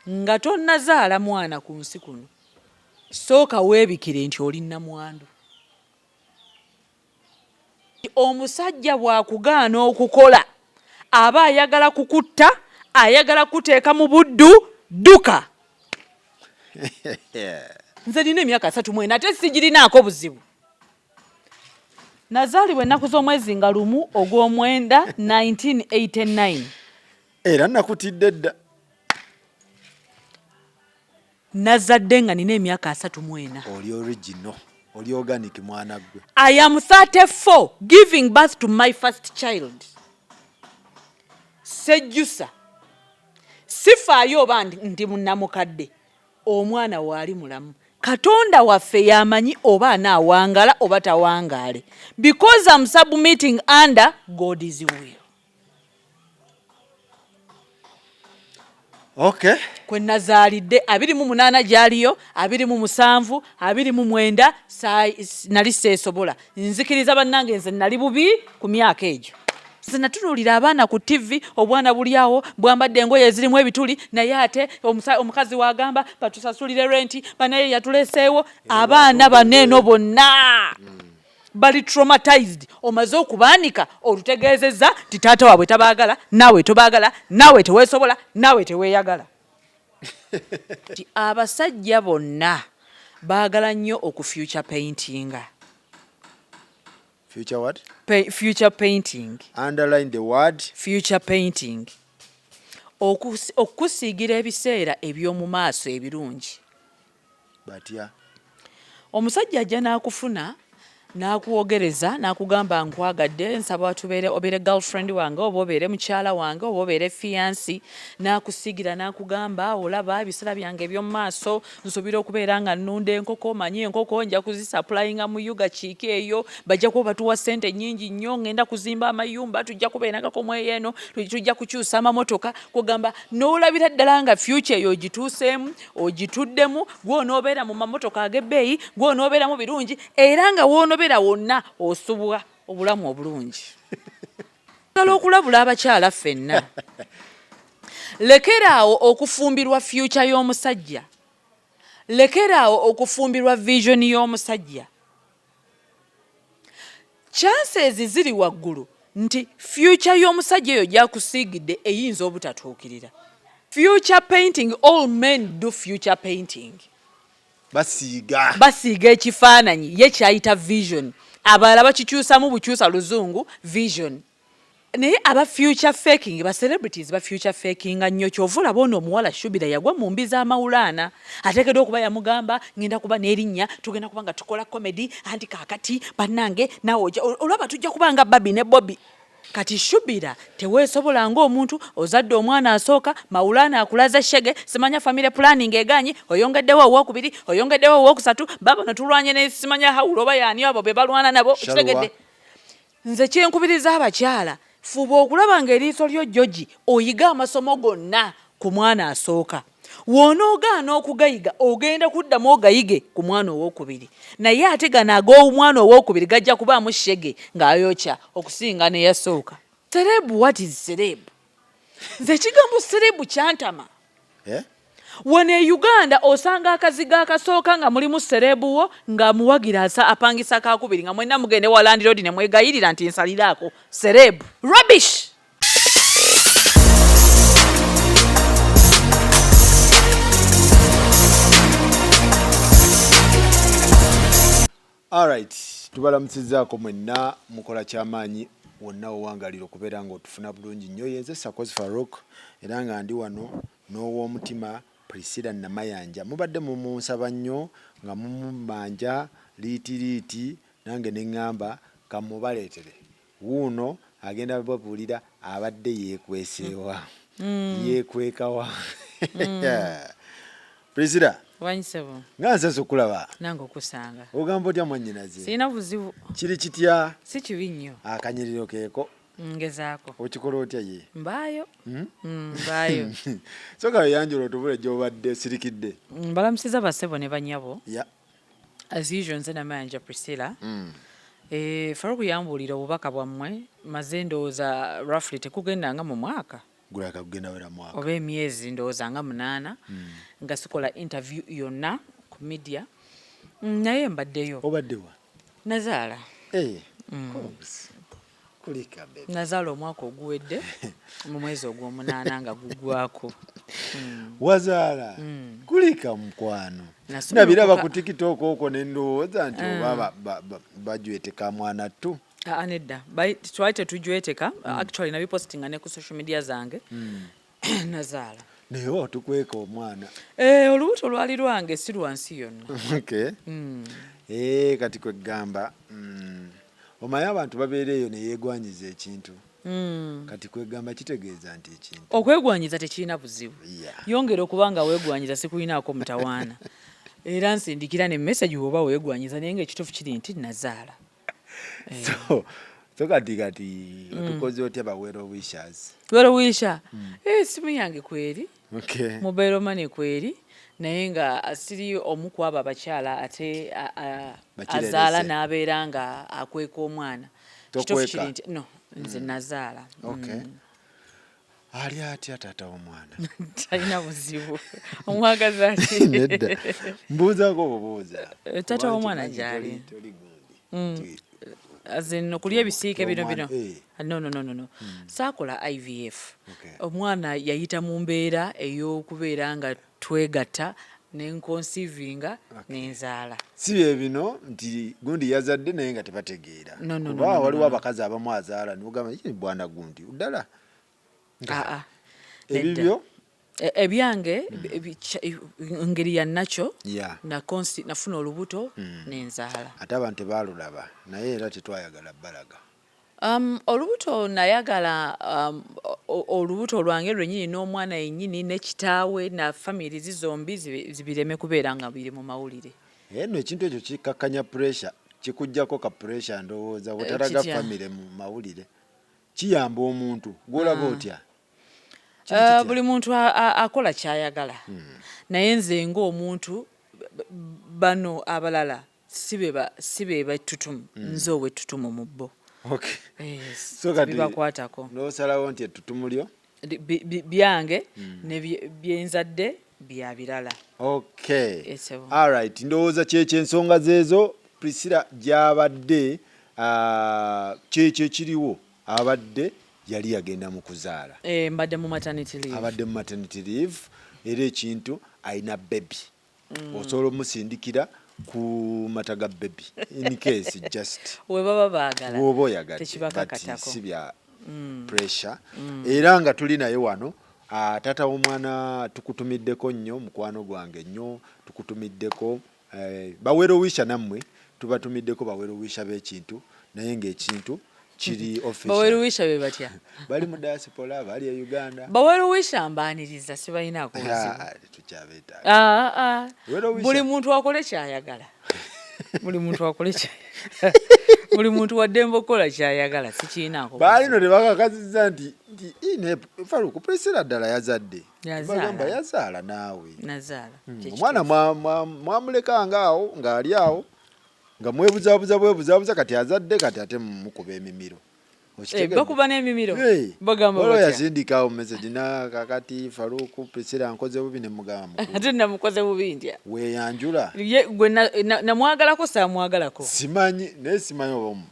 nga tonnazaala mwana ku nsi kuno sooka weebikire nti oli nnamwandu. Omusajja bw'akugaana okukola aba ayagala kukutta, ayagala kuteeka mu buddu, dduka. Nze nina emyaka 34 ate sigirinaako buzibu. Nazaalibwa ennaku z'omwezi nga 1 Ogwomwenda 1989. Era nakutidde dda. Nazadde nga nina emyaka 34. Oli original, oli organic mwana gwe. I am 34 giving birth to my first child. Sejjusa. Sifaayo oba ndi munnamukadde. Omwana waali mulamu. Katonda waffe yamanyi oba anaawangala oba tawangaale. Because I'm submitting under God's will. Okay. Kwe nazaalidde 28 gyaliyo 27 29 nali seesobola. Nzikiriza bannange nze nali bubi ku myaka egyo. Nze natunuulira abaana ku TV obwana buli awo bwambadde engoye ezirimu ebituli naye ate omukazi wagamba batusasulire renti banaye yatuleeseewo abaana baneeno bonna bali traumatized. Omaze okubaanika olutegeezezza ti taata waabwe tabaagala, naawe tobaagala, naawe teweesobola, naawe teweeyagala. Ti abasajja bonna baagala nnyo okufuture paintinga. Future what? Future painting. Underline the word. Future painting. Okusiigira ebiseera eby'omu maaso ebirungi. Batya. Omusajja ajja n'akufuna n'akwogereza n'akugamba nkwagadde nsaba obeere girlfriend wange oba obeere mukyala wange oba obeere fiancé n'akusiigira n'akugamba olaba ebiseera byange eby'omu maaso nsuubira okubeera nga nnunda enkoko manyi enkoko nja kuzisupplyinga mu yuga kiiki eyo bajja kuba batuwa ssente nnyingi nnyo ngenda kuzimba amayumba tujja kubeerangako mweyeeno tujja kukyusa amamotoka kugamba n'olabira ddala nga future eyo ogituuseemu ogituddemu gw'onoobeera mu mamotoka ag'ebbeeyi gw'onoobeera mu birungi era nga w'onoobeera wonna osubwa obulamu obulungi. Njagala okulabula abakyala ffenna. Lekeraawo okufumbirwa future y'omusajja. Lekeraawo okufumbirwa vision y'omusajja. Chances ziri waggulu nti future y'omusajja eyo gyakusiigidde eyinza obutatuukirira. Future painting, all men do future painting. Basiiga ekifaananyi ye kyayita vision. Abalala bakikyusamu bukyusa luzungu vision. Naye aba future faking, ba celebrities ba future faking nnyo kyovula bono omuwala Shubira yagwa mu mbi z'amawulaana. Ateekeddwa okuba yamugamba ngenda kuba n'erinnya tugenda kuba nga tukola comedy anti kaakati bannange naawe olaba tujja kuba nga Babi ne Bobby. Kati Shubira teweesobola ng'omuntu ozadde omwana asooka mawulaana akulaza shege simanya family planning eganye oyongeddewo owokubiri oyongeddewo owokusatu baba natulwanye ne simanya hawulo oba yaani abo be balwana nabo kitegedde. Nze kyenkubiriza abakyala fuba okulaba ng'eriiso lyo Joji oyiga amasomo gonna ku mwana asooka. Wonoogaana okugayiga ogenda kuddamu ogayige ku mwana owokubiri. Naye ate gano ag'omwana owokubiri gajja kubaamu shege ng'ayokya okusinga ne yasooka. Serebu, what is serebu? Nze kigambo serebu kyantama. Wano e Uganda osanga akaziga akasooka nga mulimu serebuwo ng'amuwagira apangisa kakubiri nga mwenna mugende wa Land Road ne mwegayirira nti nsaliraako. Serebu. Rubbish! Alright, tubalamusizaako mwenna mukola kyamaanyi wonna owangalira okubeera nga otufuna bulungi nnyo. Yenze Sakozi Farouk era nga ndi wano n'ow'omutima Priscila Namayanja. Mubadde mumunsaba nnyo nga mumanja liiti nange ne ŋŋamba kamubaleetere. Wuuno agenda babuulira abadde yeekweseewa. Yeekwekawa. Priscila. Wanyisebo. Nga nsenso kulaba. Nange okusanga. Ogamba otya mwannyinaze? Sina buzibu. Kiri kitya? Si kibi nnyo. Akanyiriro keeko. Ngezaako. Okikola otya ye? Mbaayo. Mbaayo. Soka yanjula otubule gy'obadde sirikidde. Mbalamusiza bassebo ne bannyabo. Yeah. As usual nze Namayanja Priscila. Faruku yambuulira obubaka bwammwe maze ndowooza roughly tekugendanga mu mwaka. gulaka kugenda wera mwaka oba emyezi ndowooza nga 8 nga sikola interview yonna ku media naye mbaddeyo obaddewa nazaala kulika bebe nazaala omwaka oguwedde mu mwezi ogw'omunaana nga gugwako wazaala kulika mukwano nabiraba ku TikTok okwo nendowooza nti oba bajweteka mwana tu nedda twali tetujweteka actually nabipostinga ne ku social media zange nazaala naye otukweka omwana olubuto lwali lwange si lwansi yonna kati kwegamba omanyi abantu babeereeyo ne yeegwanyiza ekintu kati kwegamba kitegeeza nti ekintu okwegwanyiza tekirina buzibu yongera okuba nga weegwanyiza sikulinaako mutawaana era nsindikira ne message oba weegwanyiza naye nga ekituufu kiri nti nazaala so kati tukoze otya ba well wishers simu yange kweri mobile money kweri naye nga siri omu ku abo abakyala ate azaala n'abeera nga akweka omwana kituufu kiri nti no nze nazaala ali atya taata w'omwana talina buzibu omwagaza ati nedda mbuuzaako obubuuza taata w'omwana gyali azino kulya ebisiike bino no saakola IVF omwana yayita mu mbeera ey'okubeera nga twegatta nenconcevinga nenzaala si bye bino nti gundi yazadde naye nga tebategeera kuba waliwo abakazi abamu azaala nibugamba bwana gundi ddala ebibyo ebyange ngeri ya nakyo nafuna olubuto nenzaala ate abantu tebaalulaba naye era tetwayagala balaga olubuto nayagala olubuto lwange lwennyini n'omwana yennyini ne kitaawe na famirizi zombi zibireme kubeera nga biri mu mawulire no ekintu ekyo kikakkanya pressure kikuggyako ka pressure ndowooza bwetalaga famire mu mawulire kiyamba omuntu gwolaba otya buli muntu akola kyayagala naye nze ng'omuntu bano abalala sibe battutumu nze owettutumu mu bo so kati bibakwatako n'osalawo nti ettutumu lyo byange ne byenzadde bya birala alright ndowooza kyensonga zeezo Priscila gyabadde kyekyo ekiriwo abadde yali yagenda mu kuzaala mbadde mu maternity leave abadde mu maternity leave era ekintu alina baby osobola omusindikira ku mata ga baby in case just webaba baagala woba oyagadde si bya pressure era nga tuli naye wano taata w'omwana tukutumiddeko nnyo mukwano gwange nnyo tukutumiddeko bawerowisha nammwe tubatumiddeko bawerowisha b'ekintu naye ng'ekintu kiri official bawerowisha be batya bali mu diaspora bali e Uganda bawerowisha mbaaniriza sibalinaako tukyabeeta buli muntu akole kyayagala buli muntu akole buli muntu waddembe okukola kyayagala sikiinaako baalino tebakakasizza nti Faruku Priscila ddala yazadde bagamba yazaala naawe nazaala omwana mwamuleka awo ng'ali awo nga mwebuzaabuza kati azadde kati ate mukuba emimiro bakuba n'emimiro bagamba batya yazindikawo message na kakati Faruku Priscila nkoze bubi ne mugamba ate namukoze bubi ndya weyanjula gwe namwagalako saamwagalako simanyi naye simanyi obamu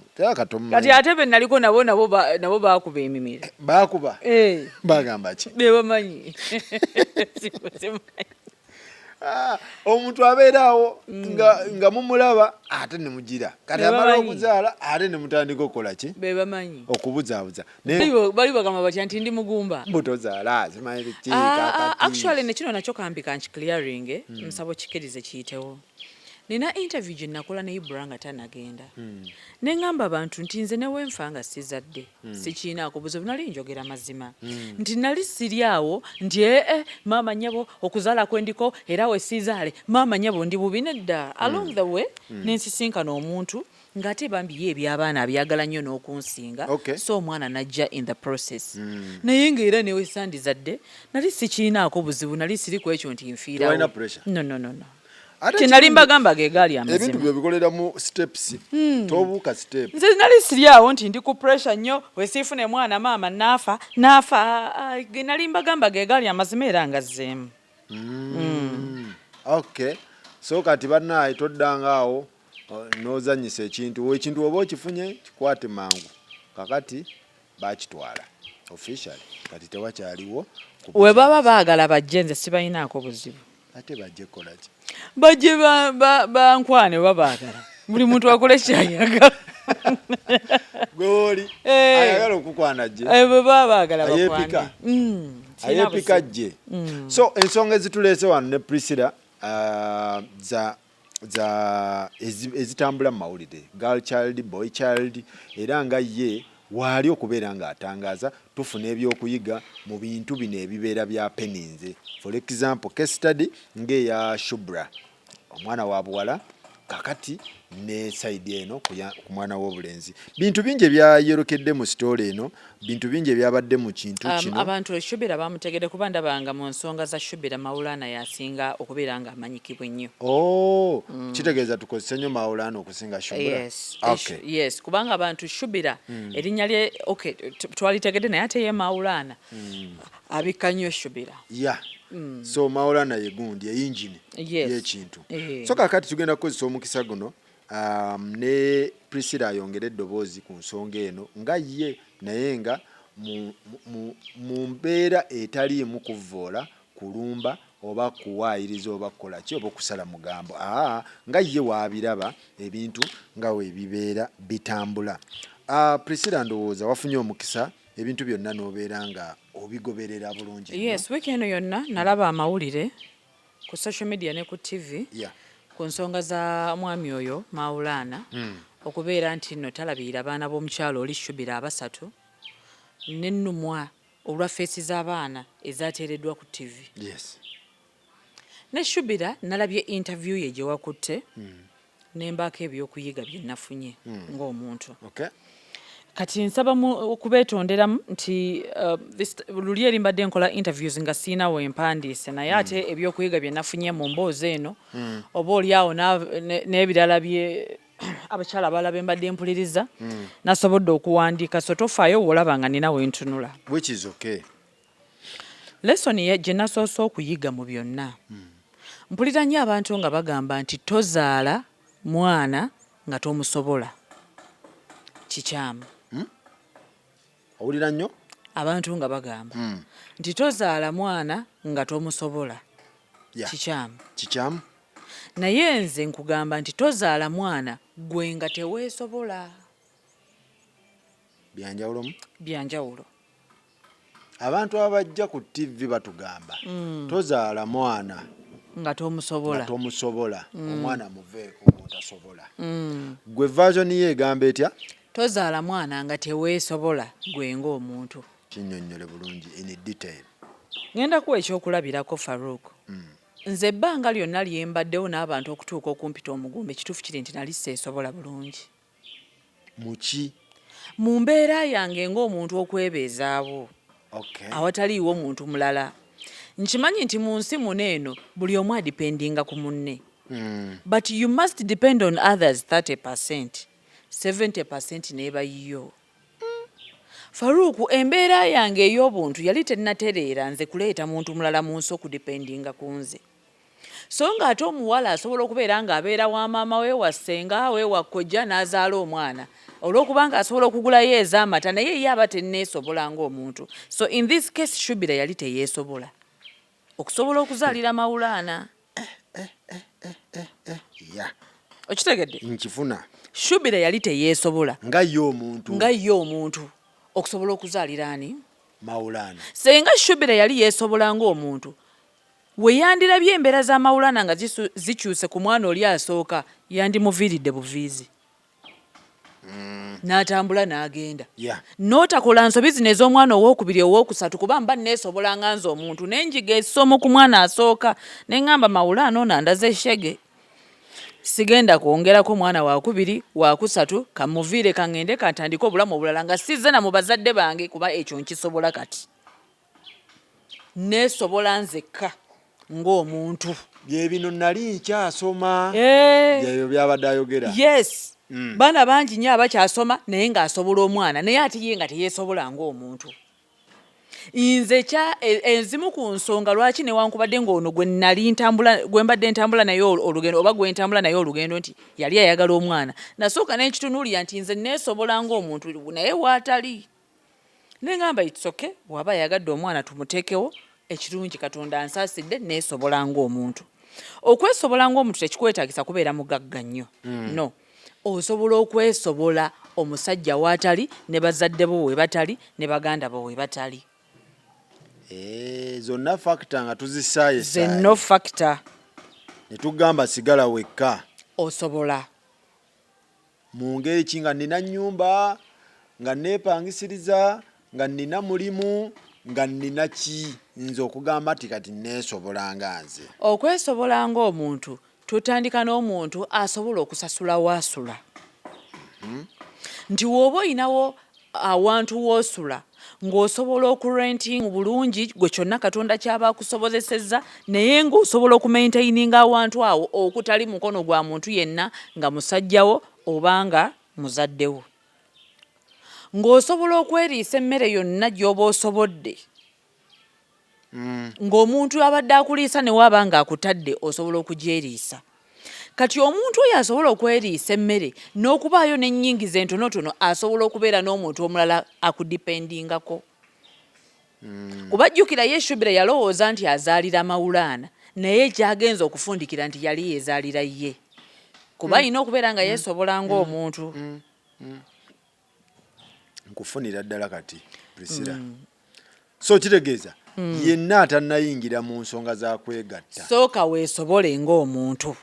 kati ate be naliko nabo bakuba emimiro bakuba bagamba ki bebamanyi omuntu abeerawo nga mumulaba ate ne mugira kati amala okuzaala ate ne mutandika okukola ki bebamanyi okubuzaabuza bali bagamba batya nti ndi mugumba mbutozaala simanyi biki actually nekino nakyo kampi kanki clearing nsabo kikirize kiyitewo nina interview gye nakola ne Ibra nga tanagenda ne ngamba abantu nti nze newe nfa nga sizadde sikiinaako buzibu nali njogera mazima nti nali siri awo nti maama nyabo okuzaala kwendiko era we sizaale maama nyabo ndi bubi nedda along the way nensisinkana omuntu ng'ate bambi ye ebyabaana abyagala nnyo n'okunsinga so omwana najja in the process naye ng'era newe sandizadde nali sikiinaako buzibu nali siri ku ekyo nti nfiirawo no kinali mbagamba ge gaali amazima ebintu bye bikolera mu steps tobuuka step nze nali siri awo nti ndi ku pressure nnyo wesiifune mwana maama naafa nali mbagamba ge gaali amazima era ngazzeemu okay so kati bannaaye toddanga awo n'ozannyisa ekintu oba okifunye kikwate mangu kakati bakitwala officially kati tewakyaliwo we baba baagala bajje nze sibalinaako buzibu ate bajje kukola ki bajje bankwane babaagala buli muntu akole kyayagala gwoli ayagala okukwana gye bwe baba baagala bakwane ayepika gye so ensonga ezituleese wano ne Priscila ezitambula mu mawulire girl child boy child era nga ye waali okubeera ng'atangaza tufuna ebyokuyiga mu bintu bino ebibeera bya peninze for example case study ng'eya Shubra omwana wa buwala kakati ne side eno ku mwana w'obulenzi bintu bingi ebyayerokedde mu story eno bintu bingi ebyabadde mu kintu kino abantu Shubira bamutegedde kuba ndabanga mu nsonga za Shubira Maulana yasinga okubeera nga amanyikibwa ennyo kitegeeza tukozesa nnyo Maulana okusinga Shubira yes kubanga abantu Shubira erinnya lye twalitegedde naye ate ye Maulana abikka nnyo Shubira so Maulana ye gundi ye engine y'ekintu so kakati tugenda kukozesa omukisa guno ne Priscila ayongera eddoboozi ku nsonga eno nga ye naye nga mu mbeera etaliimu kuvvoola kulumba oba kuwaayiriza oba kukola ki oba okusala mugambo nga ye waabiraba ebintu nga weebibeera bitambula Priscila ndowooza wafunye omukisa ebintu byonna n'obeera nga obigoberera bulungi yes wiiki eno yonna nalaba amawulire ku social media ne ku TV ku nsonga za mwami oyo Maulana okubeera nti nno talabirira abaana b'omukyalo oli Shubira abasatu n'ennumwa olwa feesi z'abaana ezateereddwa ku TV ne Shubira nalabye interview ye gye wakutte n'embaako ebyokuyiga bye nafunye ng'omuntu kati nsaba okubeetonderamu nti luli eri mbadde nkola interviews nga siina wempandiise naye ate ebyokuyiga bye nafunye mu mboozi eno oba oliawo n'ebirala bye abakyala abalala be mbadde mpuliriza nasobodde okuwandiika so tofaayo woolaba nga nina wentunula lesoni gye nasoose okuyiga mu byonna mpulira nnyo abantu nga bagamba nti tozaala mwana nga tomusobola kikyamu owulira nnyo abantu nga bagamba nti tozaala mwana nga tomusobola kikyamu naye nze nkugamba nti tozaala mwana gwe nga teweesobola byanjawulo abantu abajja ku TV batugamba tozaala mwana nga tomusobola omwana muveeko bw'otasobola gwe version ye egamba etya tozaala mwana nga teweesobola gwe ng'omuntu kinnyonnyole bulungi in detail ngenda kuwa ekyokulabirako Farouk nze ebbanga lyonna lyembaddewo n'abantu okutuuka okumpita omugumba ekituufu kiri nti nali seesobola bulungi muki mu mbeera yange ng'omuntu okwebeezaawo awataliiwo muntu mulala nkimanyi nti mu nsi muno eno buli omu adipendinga ku munne but you must depend on others 30%. 70% neeba yiyo Faruku embeera yange ey'obuntu yali tennatereera nze kuleeta muntu mulala mu nsi okudipendinga ku nze so nga ate omuwala asobola okubeera ng'abeera wa maama we wa ssenga we wa kkojja n'azaala omwana olw'okubanga asobola okugulayo ez'amata naye ye aba tenneesobola ng'omuntu so in this case Shubira yali teyeesobola okusobola okuzaalira Maulana okitegedde nkifuna Shubira yali teyeesobola nga ye omuntu okusobola okuzaalira ani Maulana senga Shubira yali yeesobola ng'omuntu we yandirabye embeera za Maulana nga zikyuse ku mwana oli asooka yandimuviiridde buviizi n'atambula n'agenda n'otakola nsobi zino ez'omwana owookubiri owookusatu kuba mba neesobola nga nze omuntu n'enjiga essomo ku mwana asooka ne ŋŋamba Maulana ono andaze eshege sigenda kwongerako mwana wakubiri wakusatu kamuviire kaŋŋende kantandika obulamu obulala nga sizze na mu bazadde bange kuba ekyo nkisobola kati neesobola nzekka ng'omuntu. Byebino nali nkyasoma ebyo byabadde ayogera. Yes. Baana bangi nnyo abakyasoma naye ng'asobola omwana naye ate ye nga teyeesobola ng'omuntu. Nze enzimu ku nsonga lwaki newankubadde ng'ono gwe mbadde ntambula naye olugendo oba gwe ntambula naye olugendo nti yali ayagala omwana nasooka n'ekitunuulira nti nze neesobola ng'omuntu naye waatali. Ne ngamba itsoke bw'aba ayagadde omwana tumuteekewo ekirungi Katonda ansaasidde neesobola ng'omuntu. Okwesobola ng'omuntu tekikwetaagisa kubeera mugagga nnyo. No. Osobola okwesobola omusajja waatali ne bazadde bo we batali ne baganda bo we batali. Zonna factor nga tuzisaaye zenno factor. Ne tugamba sigala wekka. Osobola. Mu ngeri ki nga nina nnyumba nga neepangisiriza nga nina mulimu nga nina ki nze okugamba ati kati neesobola nga nze. Okwesobola ng'omuntu tutandika n'omuntu asobola okusasula waasula. Nti w'oba oyinawo awantu w'osula ng'osobola okurenting bulungi gwe kyonna Katonda kyaba akusobozesezza naye ng'osobola okumaintaininga awantu awo okutali mukono gwa muntu yenna nga musajjawo oba nga muzaddewo. Ng'osobola okweriisa emmere yonna gy'oba osobodde. Ng'omuntu abadde akuliisa ne waaba ng'akutadde osobola okugyeriisa. Kati omuntu oyo asobola okweriisa emmere n'okubaayo n'ennyingiza entonotono asobola okubeera n'omuntu omulala akudipendingako. Kuba jjukira ye Shubira yalowooza nti azaalira Mawulaana naye kyagenza okufundikira nti yali yeezaalira ye. Kuba alina okubeera nga yeesobola ng'omuntu. Nkufunira ddala kati Priscila. So kitegeeza yenna atannayingira mu nsonga za kwegatta. Sooka weesobole ng'omuntu.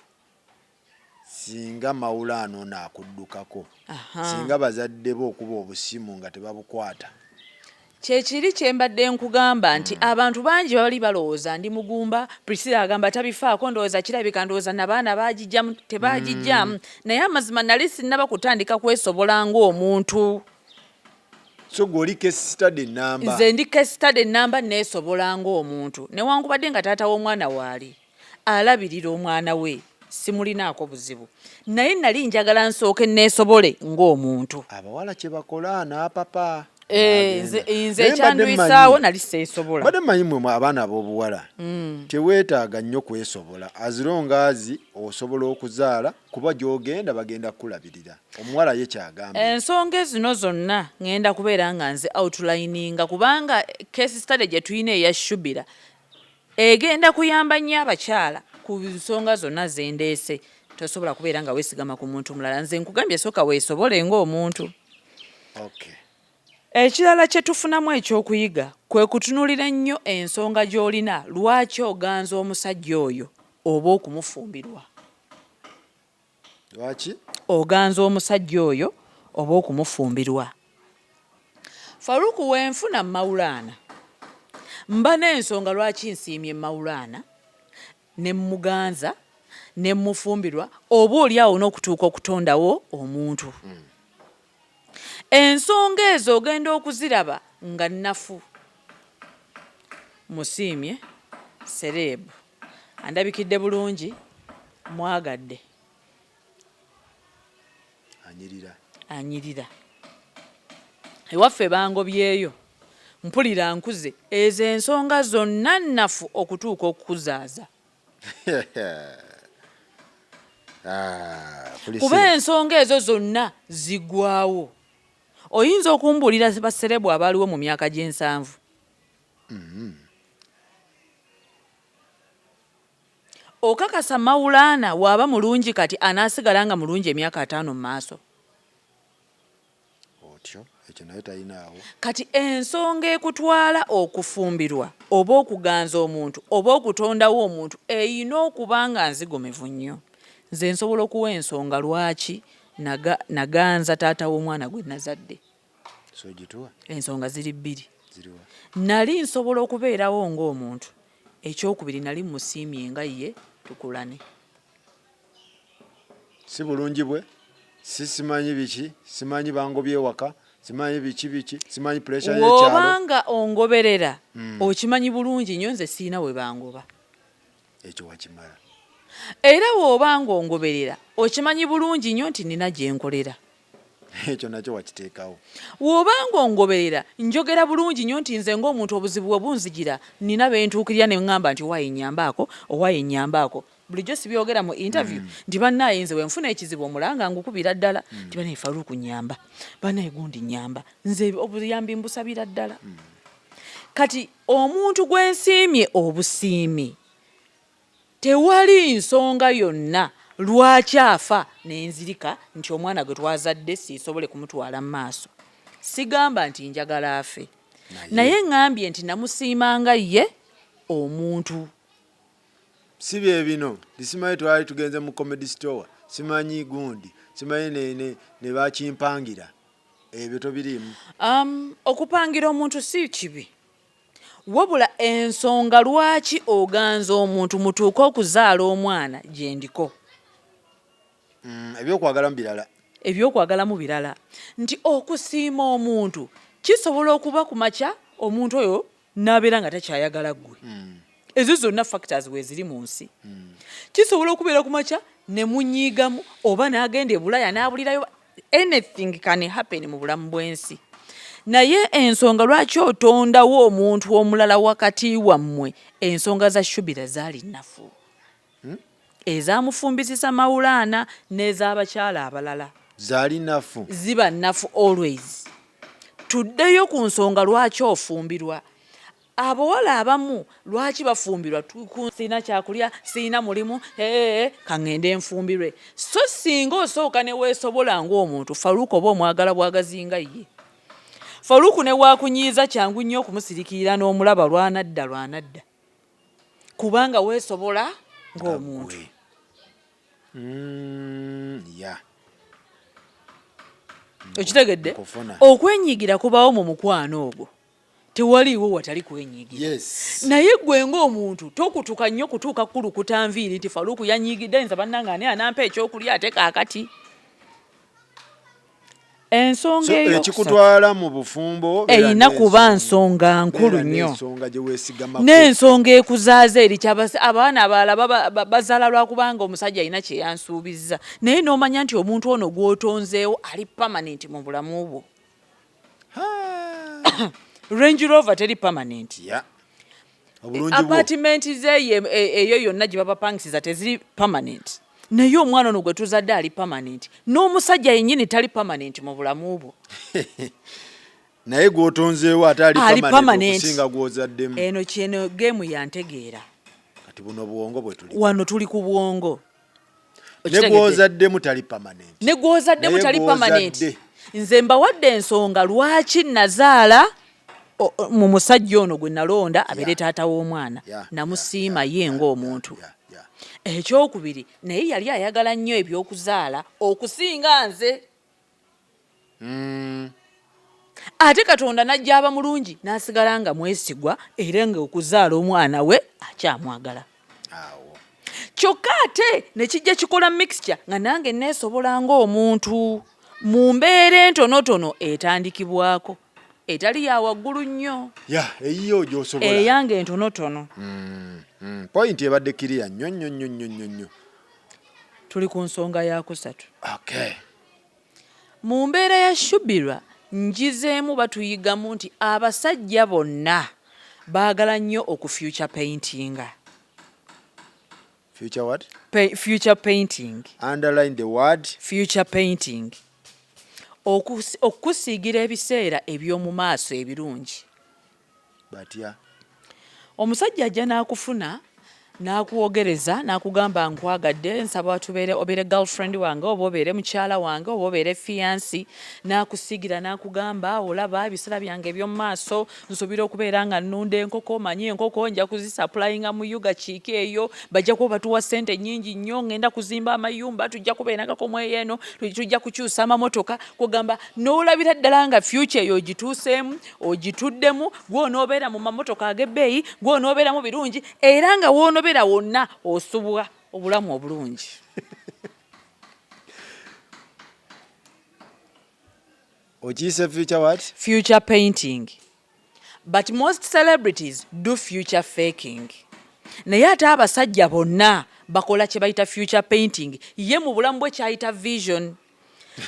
Singa Mawulaana ono akuddukako. Singa bazadde bo okuba obusimu nga tebabukwata. Kyekiri kye mbadde nkugamba nti abantu bangi bali balowooza ndi mugumba. Priscilla agamba tabifaako ndowooza kirabika ndowooza n'abaana baagijjamu tebaagijjamu naye amazima nali sinnaba kutandika kwesobola ng'omuntu. So gwe oli case study namba. Nze ndi case study namba neesobola ng'omuntu newankubadde nga taata w'omwana waali alabirira omwana we simulinaako buzibu naye nali njagala nsooke neesobole ng'omuntu. Abawala kye bakola n'apapa. Nze ekyandwisaawo nali seesobola. Badde mmanyi mmwe abaana ab'obuwala teweetaaga nnyo kwesobola azirongaazi osobola okuzaala kuba gy'ogenda bagenda kulabirira. Omuwala ye kyagamba. Ensonga zino zonna ngenda kubeera nga nze outlininga kubanga case study gye tulina eya Shubira egenda kuyamba nnyo abakyala ku nsonga zonna zendeese. Tosobola kubeera nga weesigama ku muntu mulala. Nze nkugambye sooka weesobole ng'omuntu. Okay. Ekirala kye tufunamu ekyokuyiga kwe kutunuulira ennyo ensonga gy'olina lwaki oganza omusajja oyo oba okumufumbirwa. Lwaki? Oganza omusajja oyo oba okumufumbirwa. Faruku wenfuna Mawulaana mba n'ensonga lwaki nsiimye Mawulaana ne muganza ne mufumbirwa oba oli awo n'okutuuka okutondawo omuntu. Ensonga ezo ogenda okuziraba nga nnafu. Musiimye, sereebu, andabikidde bulungi, mwagadde. Anyirira. Ewaffe bangobyeyo. Mpulira nkuze. Ezo ensonga zonna nnafu okutuuka okukuzaaza. Kuba ensonga ezo zonna zigwawo. Oyinza okumbuulira baserebu abaaliwo mu myaka gy'ensanvu. Okakasa Mawulaana waaba mulungi kati anaasigala nga mulungi emyaka 5 mu maaso. Otyo ekyo nayo talinawo. Kati ensonga ekutwala okufumbirwa oba okuganza omuntu oba okutondawo omuntu eyina okuba nga nzigumivu nnyo. Nze nsobola okuwa ensonga lwaki naganza taata w'omwana gwe nazadde. So gituwa? Ensonga ziri 2. Ziriwa? Nali nsobola okubeerawo ng'omuntu. Ekyokubiri nali musiimye nga ye tukulane. Si bulungi bwe? Simanyi biki? Simanyi bangobye ewaka? Simanyi biki? Simanyi pressure y'ekyalo? Wobanga ongoberera okimanyi bulungi nnyo nze siina we bangoba. ekyo wakimala. Era bw'oba ng'ongoberera okimanyi bulungi nnyo nti nina gye nkolera. Ekyo nakyo wakiteekawo. Bw'oba ng'ongoberera njogera bulungi nnyo nti nze ng'omuntu obuzibu bwe bunzijira nina bentuukirira ne ŋŋamba nti owaayi nnyambaako. Bulijjo sibyogera mu interview nti bannaaye nze wenfuna ekizibu omulanga ngukubira ddala nti bannaye Faruku nnyamba, bannaye gundi nnyamba, nze obuyambi mbusabira ddala. Kati omuntu gwe nsiimye obusiimi tewali nsonga yonna lwaki afa nenzirika nti omwana gwe twazadde siisobole kumutwala mu maaso. Sigamba nti njagala afe, naye ŋŋambye nti namusiimanga ye omuntu. Si bye bino simanyi twali tugenze mu comedy store, simanyi gundi, simanyi ne bakimpangira, ebyo tobiriimu. Okupangira omuntu si kibi, wabula ensonga lwaki oganza omuntu mutuuke okuzaala omwana gye ndiko. Ebyokwagalamu birala nti okusiima omuntu kisobola okuba ku makya omuntu oyo n'abeera nga takyayagala ggwe. Ezo zonna factors we ziri mu nsi. Kisobola okubeera ku makya ne munyiigamu oba n'agenda e Bulaya n'abulirayo. Anything can happen mu bulamu bw'ensi. Naye ensonga lwaki otondawo omuntu omulala wakati wammwe, ensonga za Shubira zaali nnafu. Ezaamufumbisisa Mawulaana n'ez'abakyala abalala zaali nnafu. Ziba nnafu always. Tuddeyo ku nsonga lwaki ofumbirwa. Abawala abamu lwaki bafumbirwa? Sina kyakulya, sina mulimu, kaŋŋende enfumbirwe. So singa osooka ne weesobola ng'omuntu, Faruku oba omwagala bwagazi nga ye. Faruku ne waakunyiiza kyangu nnyo okumusirikirira n'omulaba lwanadda. Kubanga weesobola ng'omuntu. Okitegedde? Okwenyigira kubaawo mu mukwano ogwo. Tewaliiwo watali kwenyigira. Naye gwe ng'omuntu tokutuka nnyo kutuuka kulukuta nviiri nti Faruku yanyiigidde nza bannange ani anampa ekyokulya ate kaakati. Ensonga eyo ekikutwala mu bufumbo erina kuba nsonga nkulu nnyo. N'ensonga ekuzaaza eri abaana abalala bazaala lwakubanga omusajja alina kye yansuubizza. Naye n'omanya nti omuntu ono gw'otonzeewo ali permanent mu bulamu bwo. Range Rover teri permanent. Apartment eyo yonna gye babapangisiza teziri permanent. Naye omwana ono gwe tuzadde ali permanent. N'omusajja yennyini tali permanent mu bulamu bwo. Naye gw'otonzeewo ate ali permanent okusinga gw'ozaddemu. Eno geemu yantegeera. Kati buno bwongo bwe tuli. Wano tuli ku bwongo. Ne gw'ozaddemu tali permanent. Nze mbawadde ensonga lwaki nazaala mu musajja ono gwe nalonda abeere taata w'omwana. Namusiima ye ng'omuntu. Ekyokubiri, naye yali ayagala nnyo ebyokuzaala okusinga nze. Ate Katonda n'ajja aba mulungi n'asigala nga mwesigwa era nga okuzaala omwana we akyamwagala. Kyokka ate ne kijja kikola mixture nga nange neesobola ng'omuntu mu mbeera entonotono etandikibwako. Etali ya waggulu nnyo. Eyiyo gy'osobola. Eyange entonotono. Point ebadde kiriya nnyo. Tuli ku nsonga ya kusatu. Mu mbeera ya Shubira ngizeemu batuyigamu nti abasajja bonna baagala nnyo okufuture paintinga. Future what? Future painting. Underline the word. Future painting. Okusiigira ebiseera eby'omu maaso ebirungi. Omusajja ajja n'akufuna n'akwogereza n'akugamba nkwagadde nsaba obeere girlfriend wange oba obeere mukyala wange oba obeere fiancé, n'akusiigira n'akugamba olaba ebiseera byange eby'omu maaso nsuubira okubeera nga nnunda enkoko, manyi enkoko nja kuzisaplayinga mu yuga kiiki eyo, bajja kuba batuwa ssente nnyingi nnyo, ngenda kuzimba amayumba, tujja kubeera nga komwe eno, tujja kukyusa amamotoka. Kugamba n'olabira ddala nga future eyo ogituuseemu ogituddemu, gw'onoobeera mu mamotoka ag'ebbeeyi, gw'onoobeera mu birungi era nga w'onoobeera wonna osubwa obulamu obulungi. Okiyise future what? Future painting. But most celebrities do future faking. naye ate abasajja bonna bakola kye bayita future painting, ye mu bulamu bwe kyayita vision.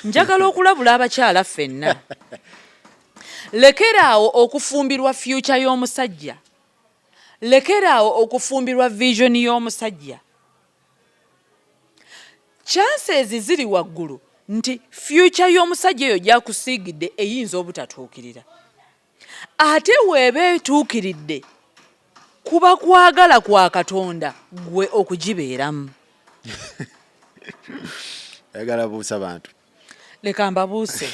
Njagala okulabula abakyala ffenna, lekeraawo okufumbirwa future y'omusajja, lekeraawo okufumbirwa vision y'omusajja. Chances ziri waggulu nti future y'omusajja eyo gyakusiigidde eyinza obutatuukirira. Ate weeba etuukiridde, kuba kwagala kwa Katonda gwe okugibeeramu. Ayagala buusa bantu. Leka mbabuuse.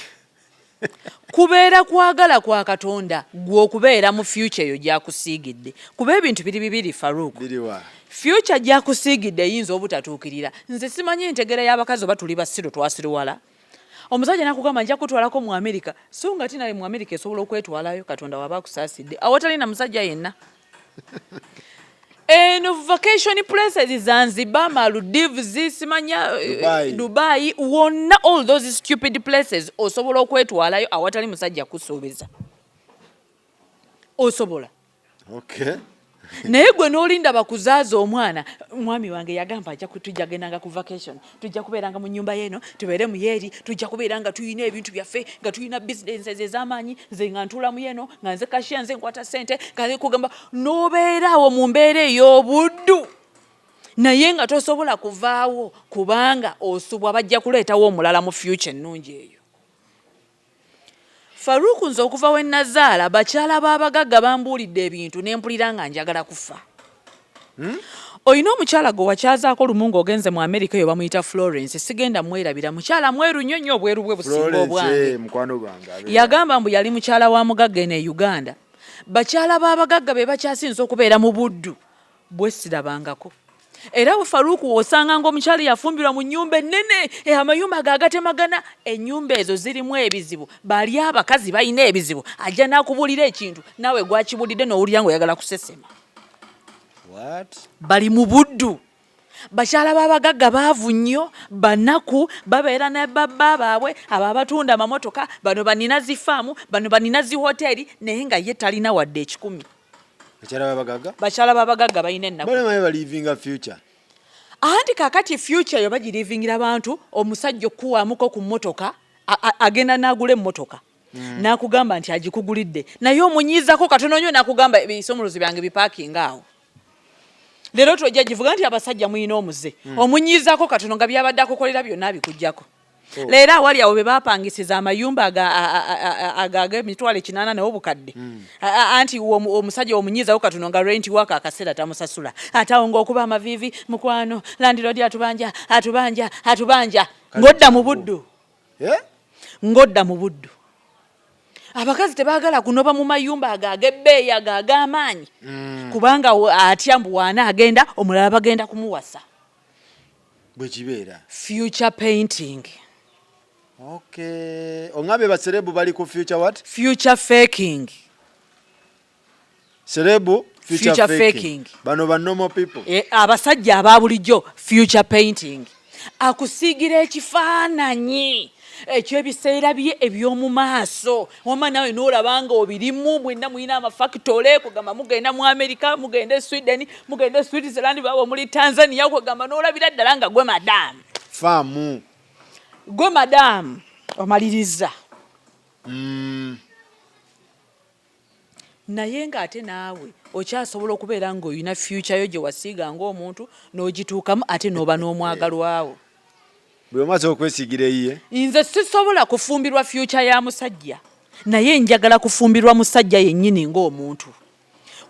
Kubeera kwagala kwa Katonda gwe okubeera mu future eyo gyakusiigidde. Kuba ebintu biri bibiri Farouk. Biriwa. Future gyakusiigidde eyinza obutatuukirira. Nze simanyi entegera y'abakazi oba tuli basiru twasiruwala. Omusajja nakugamba nja kutwalako mu Amerika, so nga tina mu Amerika esobola okwetwalayo Katonda waba akusaasidde. Awatali na musajja yenna. Eno vacation places Zanzibar, Maldives, simanya Dubai, wonna all those stupid places osobola okwetwalayo awatali musajja kusuubiza. Osobola. Okay. Naye gwe n'olinda bakuzaaza omwana, mwami wange yagamba ajja kutujja gendanga ku vacation, tujja kubeeranga mu nnyumba yeno, tubeere mu yeeri, tujja kubeeranga tuyina ebintu byaffe, nga tuyina businesses ez'amaanyi, nze nga ntula mu yeno, nga nze kashiya, nze nkwata ssente, kale kugamba n'obeeraawo mu mbeera ey'obuddu. Naye nga tosobola kuvaawo kubanga osubwa bajja kuleetawo omulala mu future ennungi eyo. Farouk, nze okuva we nazaala bakyala b'abagagga bambuulidde ebintu ne mpulira nga njagala kufa. Oyina omukyala gwe wakyazaako lumu ng'ogenze mu Amerika eyo bamuyita Florence, sigenda mwerabira, mukyala mweru nnyo nnyo obweru bwe businga obwange. Yagamba mbu yali mukyala wa mugagga eno e Uganda. Bakyala b'abagagga be bakyasinza okubeera mu buddu bwe sirabangako. Era Farouk osanga ng'omukyala yafumbirwa mu nnyumba ennene, amayumba agatemagana, ennyumba ezo zirimu ebizibu, bali abakazi balina ebizibu, ajja n'akubuulira ekintu naawe gwakibulidde n'owulira ng'oyagala kusesema. Bali mu buddu. Bakyala b'abagagga baavu nnyo, banaku, babeera ne babba baabwe abo abatunda amamotoka, bano banina zifaamu, bano banina zihoteeri, naye nga ye talina wadde ekikumi. Bakyala b'abagagga balina ennaku. Balivinga future. Anti kakati future yo bagirivingira abantu, omusajja okuwaamuko ku mmotoka, agenda n'agula emmotoka. N'akugamba nti agikugulidde. Naye omunyiizako katono nnyo n'akugamba ebisomolozi byange bipaakinga awo. Leero tojja givuga nti abasajja muyina omuze. Omunyiizako katono nga byabadde akukolera byonna abikugyako. Leero awali awo be baapangisiza amayumba ag'emitwalo 8 n'obukadde. Anti omusajja omunyiizawo katono nga rent waka akaseera tamusasula. Ate awo ng'okuba amaviivi, mukwano, landlord atubanja. Ng'odda mu buddu. Ng'odda mu buddu. Abakazi tebaagala kunoba mu mayumba ag'ebbeeyi ag'amaanyi. Kubanga atya mbu waana agenda, omulala bagenda kumuwasa. Bwe kibeera. Future painting. Okay. Ongabe ba cerebu bali ku future what? Future faking. Cerebu future faking. Bano ba normal people. Abasajja ababulijjo future painting. Akusiigira ekifaananyi ekyebiseera bye eby'omu maaso. Wama nawe n'olabanga obirimu, mwenna muyina amafactory, kugamba mugenda mu America, mugenda Sweden, mugenda Switzerland, baba muri Tanzania, kugamba n'olabira ddala nga gwe madam. Famu. Gwe madam omaliriza. Naye ng'ate naawe okyasobola okubeera ng'olina future yo gye wasiiga ng'omuntu n'ogituukamu ate n'oba n'omwagalwawo. Bwe omaze okwesigira eyiye. Nze sisobola kufumbirwa future ya musajja, naye njagala kufumbirwa musajja yennyini ng'omuntu.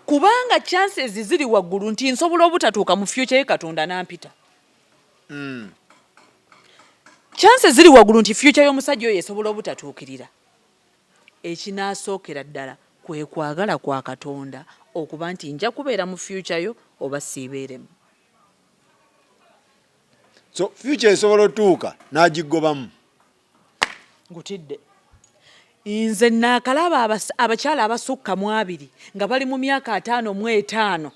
Kubanga chances ziri waggulu nti nsobola obutatuuka mu future ye Katonda n'ampita. Chances ziri waggulu nti future y'omusajja oyo esobola obutatuukirira. Ekinaasookera ddala kwe kwagala kwa Katonda okuba nti nja kubeera mu future yo oba siibeeremu. So future esobola otuuka n'agigobamu. Ngutidde. Nze naakalaba abakyala abasukka mu 2 nga bali mu myaka 55.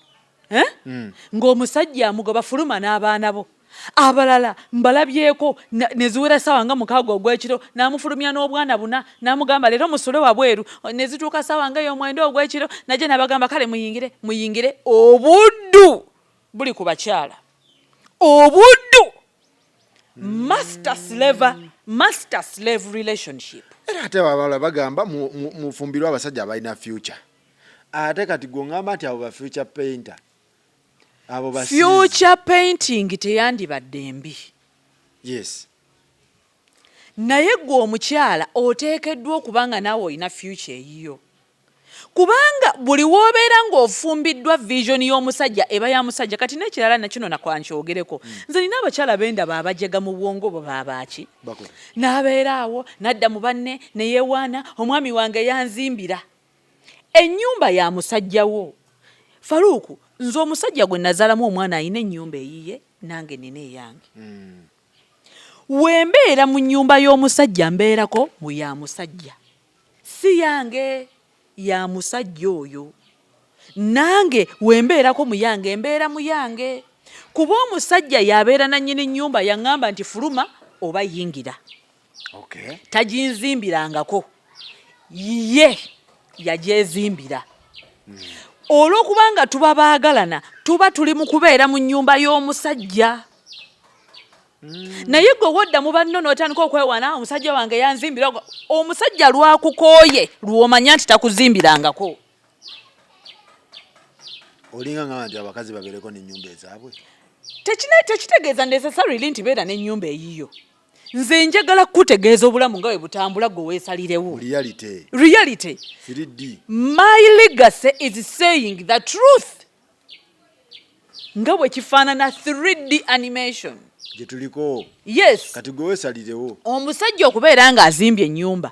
Ng'omusajja amugoba fuluma n'abaana bo. Abalala mbalabyeko ne ziwera ssaawa nga 6 ogw'ekiro, n'amufulumya n'obwana 4, n'amugamba leero musule wabweru, ne zituuka ssaawa nga 9 ogw'ekiro, najja n'abagamba kale muyingire obuddu. buli ku bakyala obuddu master slave relationship. Era ate abawala bagamba mufumbirwa abasajja abalina future. Ate kati gongamba nti abo ba future painter. Abo ba future painting teyandibadde mbi. Yes. Naye gwe omukyala oteekeddwa okubanga naawe olina future eyiyo. Kubanga buli woobeera ng'ofumbiddwa vision y'omusajja eba ya musajja. Kati n'ekirala nakino nakwankyogereko. Nze nina abakyala bendaba abajega mu bwongo bo baabaki. N'abeera awo n'adda mu banne ne yeewaana omwami wange yanzimbira. Ennyumba ya musajja wo. Faruku, nze omusajja gwe nazaalamu omwana ayina ennyumba eyiye nange nina eyange. Wembeera mu nnyumba y'omusajja mbeerako mu ya musajja. Si yange. Ya musajja oyo. Nange wembeerako mu yange embeera mu yange. Kuba omusajja yabeera na nnyini nnyumba yaŋŋamba nti fuluma oba yingira. Okay. Taginzimbirangako. Ye yagyezimbira. Olw'okubanga tuba baagalana tuba tuli mu kubeera mu nnyumba y'omusajja. Naye gwe wodda mu banno n'otandika okwewaana omusajja wange yanzimbira. Omusajja lwakukooye lw'omanya nti takuzimbirangako. Olinga nga nti abakazi babeereko n'ennyumba ezaabwe. Tekitegeeza necessarily nti beera n'ennyumba eyiyo. Nze njagala kutegeeza obulamu nga bwe butambula gwe weesalirewo. Reality. 3D. My legacy is saying the truth. Nga bwe kifaanana 3D animation. Jetuliko. Yes. Kati gwe weesalirewo. Omusajja okubeera ng'azimbye ennyumba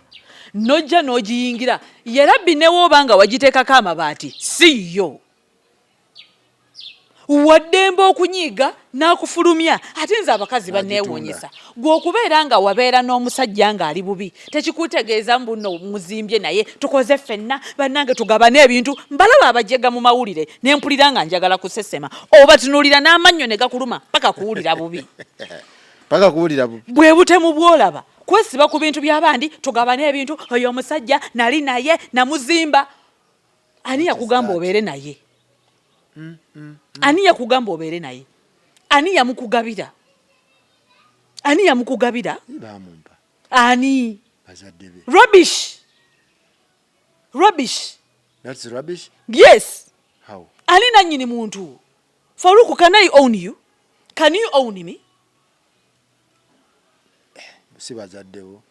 nojja n'ogiyingira ye rabbi ne wooba nga wagiteekako amabaati si yo. Waddemba okunyiiga n'akufulumya ate nze abakazi banneewuunyisa. Gwe okubeera nga wabeera n'omusajja ng'ali bubi tekikutegeeza mbuno muzimbye naye tukoze ffenna bannange tugabane ebintu. Mbalaba abajjega mu mawulire ne mpulira nga njagala kusesema oba tunuulira n'amannyo ne gakuluma paka kuwulira bubi. Paka kuwulira bubi. Bwe butemu bw'olaba kwesiba ku bintu by'abandi tugabane ebintu oyo omusajja nali naye namuzimba. Ani yakugamba obeere naye? Ani yakugamba obeere naye? Ani yamukugabira? Ani yamukugabira? Bamumpa. Ani? Bazadde be. Rubbish. That's rubbish? Yes. How? Ani nannyini muntu? Faruku, can I own you? Can you own me? Si bazaddewo.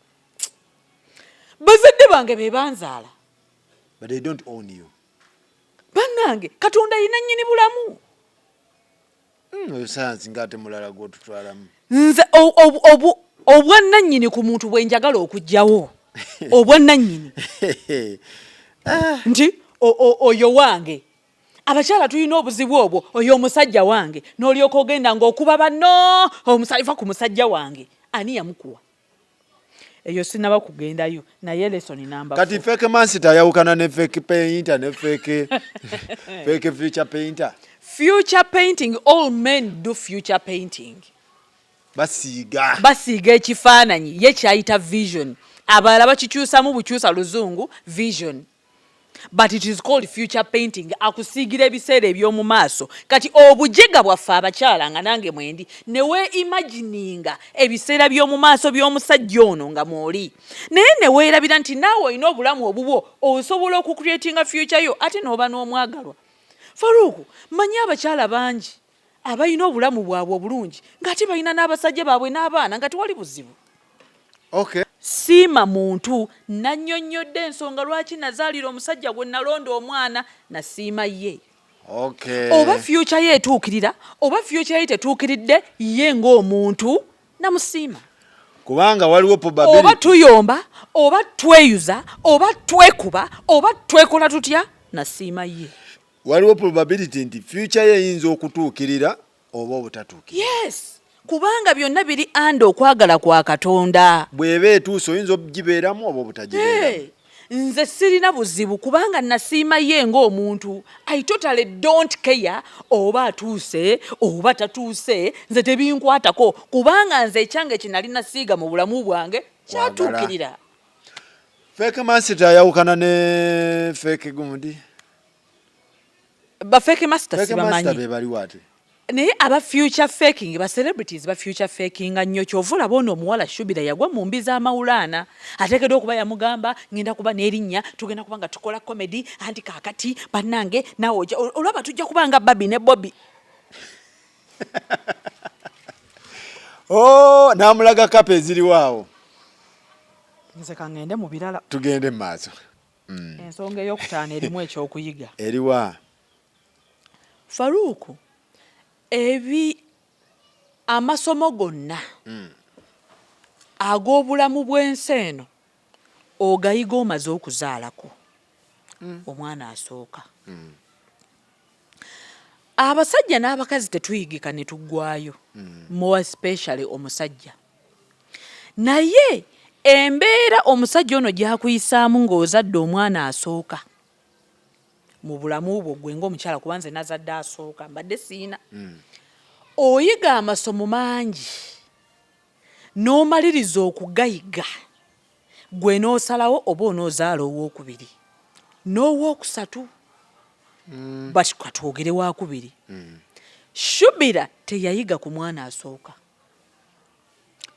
Bazadde bange be banzaala. But they don't own you. Bannange Katonda yina nnyini bulamu. Oyo sayansi ng'ate mulala gw'otutwalamu. Nze obwannannyini ku muntu bwe njagala okuggyawo. Obwannannyini. Nti oyo wange. Abakyala tulina obuzibu obwo oyo omusajja wange. N'olyoka ogenda ng'okuba banno omusalifa ku musajja wange. Ani yamukuwa? Eyo sinaba kugendayo naye lesson number 4. Kati fake master yawukana ne fake painter ne fake future painter. Future painting, all men do future painting. Basiiga ekifaananyi ye kyayita vision. Abalala bakikyusamu bukyusa luzungu vision. But it is called future painting. Akusiigira ebiseera eby'omu maaso. Kati obujega bwaffe abakyala nga nange mwendi newe imagininga ebiseera by'omu maaso by'omusajja ono nga mwoli. Naye ne weerabira nti naawe olina obulamu obubwo osobola okucreatinga future yo ate n'oba n'omwagalwa. Faruku, manyi abakyala bangi abalina obulamu bwabwe obulungi ng'ate balina n'abasajja baabwe n'abaana nga tewali buzibu. Okay. Siima muntu nannyonnyodde ensonga lwaki nazaalira omusajja gwe nalonda omwana na siima ye. Okay. Oba future ye etuukirira oba future ye tetuukiridde ye ng'omuntu namusiima. Kubanga waliwo probability. Oba tuyomba oba tweyuza oba twekuba oba twekola tutya na siima ye. Waliwo probability nti future ye eyinza okutuukirira oba obutatuukirira. Yes. Kubanga byonna biri anda okwagala kwa Katonda. Bw'eba etuuse oyinza okugibeeramu oba obutagibeeramu. Nze sirina buzibu kubanga nasiima ye ng'omuntu. I totally don't care oba atuuse oba tatuuse nze tebinkwatako kubanga nze ekyange kye nali nasiiga mu bulamu bwange kyatuukirira. Fake master yawukana ne fake gundi. Ba fake master sibamanyi. Fake master be bali wate. naye aba future faking ba celebrities ba future faking nnyo kyovula bono omuwala Shubira yagwa mu mbi z'amawulaana ateekeddwa okuba yamugamba ngenda kuba n'erinnya tugenda kuba nga tukola comedy anti kaakati bannange naawe olaba tujja kuba nga Babi ne Bobby. Oh, n'amulaga kapa eziriwaawo. Nze ka ngende mu birala. Tugende mu maaso. Ensonga ey'okutaano erimu ekyokuyiga. Eriwa? Faruku, amasomo gonna ag'obulamu bw'ensi eno ogayiga omaze okuzaalako omwana asooka. Abasajja n'abakazi tetuyigika ne tuggwayo, more especially omusajja. Naye embeera omusajja ono gy'akuyisaamu ng'ozadde omwana asooka mu bulamu bwo gwe ng'omukyala kuba nze nazadde asooka mbadde siina. Oyiga amasomo mangi n'omaliriza okugayiga gwe n'osalawo oba onoozaala ow'okubiri n'ow'okusatu. Bakatwogere wakubiri. Shubira teyayiga ku mwana asooka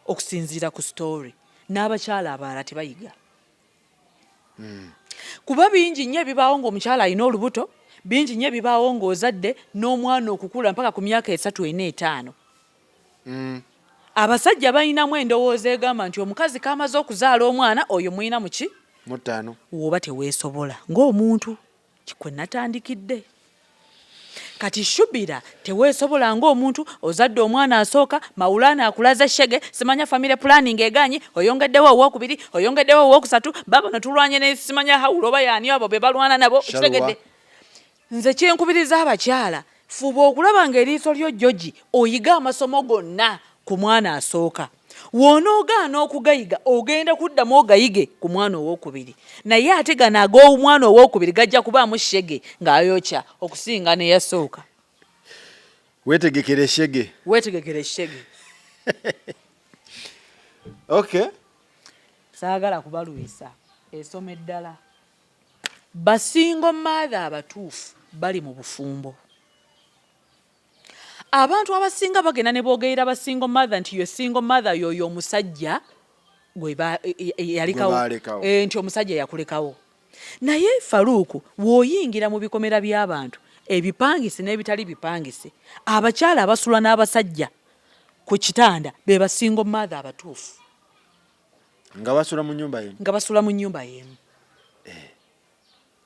okusinziira ku story, n'abakyala abalala tebayiga. Kuba bingi nnyo ebibaawo ng'omukyala alina olubuto, bingi nnyo ebibaawo ng'ozadde n'omwana okukula mpaka ku myaka 3 4 5. Abasajja balinamu endowooza egamba nti omukazi kamaze okuzaala omwana oyo mulina mu ki? Mu 5. Woba teweesobola ng'omuntu kikwe natandikidde. Kati Shubira teweesobola ng'omuntu ozadde omwana asooka mawulaana akulaza shege simanya family planning eganye oyongeddewo ow'okubiri oyongeddewo ow'okusatu baba natulwanye ne simanya hawulo oba yaani abo be balwana nabo kitegedde. Nze kyenkubiriza abakyala fuba okulaba ng'eriiso lyo Joji oyiga amasomo gonna ku mwana asooka. Wonoogaana okugayiga ogenda kuddamu ogayige ku mwana ow'okubiri, naye ate gano ag'omwana ow'okubiri gajja kubaamu shege ng'ayokya okusinga n'eyasooka. Weetegekere shege. Weetegekere shege. Okay. Saagala kubaluisa esoma eddala. Basingo mother abatuufu bali mu bufumbo. Abantu abasinga bagenda ne boogerera basingo mother nti yo single mother yoyo omusajja gwe yalikawo nti omusajja yakulekawo. Naye Faruku wooyingira mu bikomera by'abantu ebipangise n'ebitali bipangise, abakyala abasula n'abasajja ku kitanda be basingo mother abatuufu. Nga basula mu nnyumba yemu. Nga basula mu nnyumba yemu.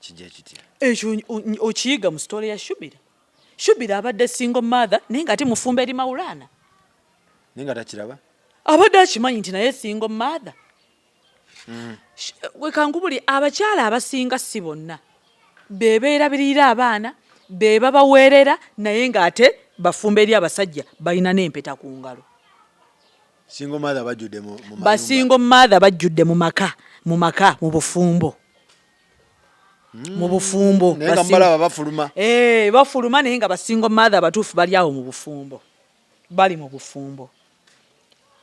Kijja kitya? Ekyo okiyiga mu story ya Shubira. Shubira abadde single mother naye nga ate mufumba eri mawulaana. Naye nga takiraba? Abadde akimanyi nti naye single mother. Wekangubuli abakyala abasinga si bonna beebeerabirira abaana beba baweerera naye nga ate bafumba eri abasajja balina n'empeta ku ngalo. Single mother bajjudde mu mayumba. Basingle mother bajjudde mu maka mu bufumbo. Mu bufumbo naye nga mbalaba bafuluma. Bafuluma naye nga basingo mother abatuufu bali awo mu bufumbo, bali mu bufumbo.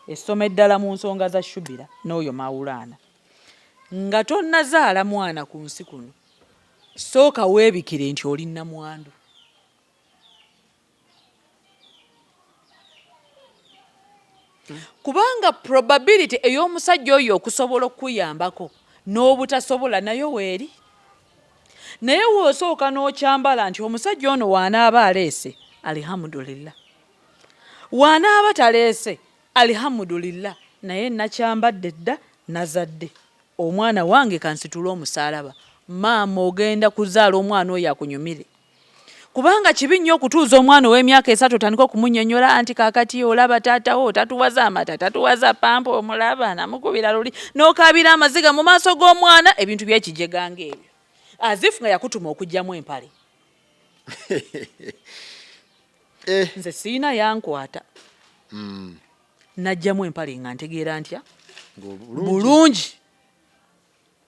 Essoma eddala mu nsonga za Shubira n'oyo mawulaana. Nga tonnazaala mwana ku nsi kuno sooka weebikire nti oli nnamwandu. Kubanga probability ey'omusajja oyo okusobola okuyambako n'obutasobola nayo weeri. Naye woosooka n'okyambala nti omusajja ono waanaaba aleese alihamudulillah, waanaaba taleese alihamudulillah, naye nakyambadde dda nazadde omwana wange kansitule omusaalaba, maama ogenda kuzaala omwana oyo akunyumire. Kubanga kibi nnyo okutuuza omwana ow'emyaka 3 otandika okumunnyonnyola anti kaakati olaba taatawo tatuwaza amata tatuwaza pampa omulaba namukubira luli n'okaabira amaziga mu maaso g'omwana ebintu by'ekijega ng'ebyo. Azifu nga yakutuma okujjamu empale. Nze siina yankwata. Najjamu empale nga ntegeera ntya? Bulungi.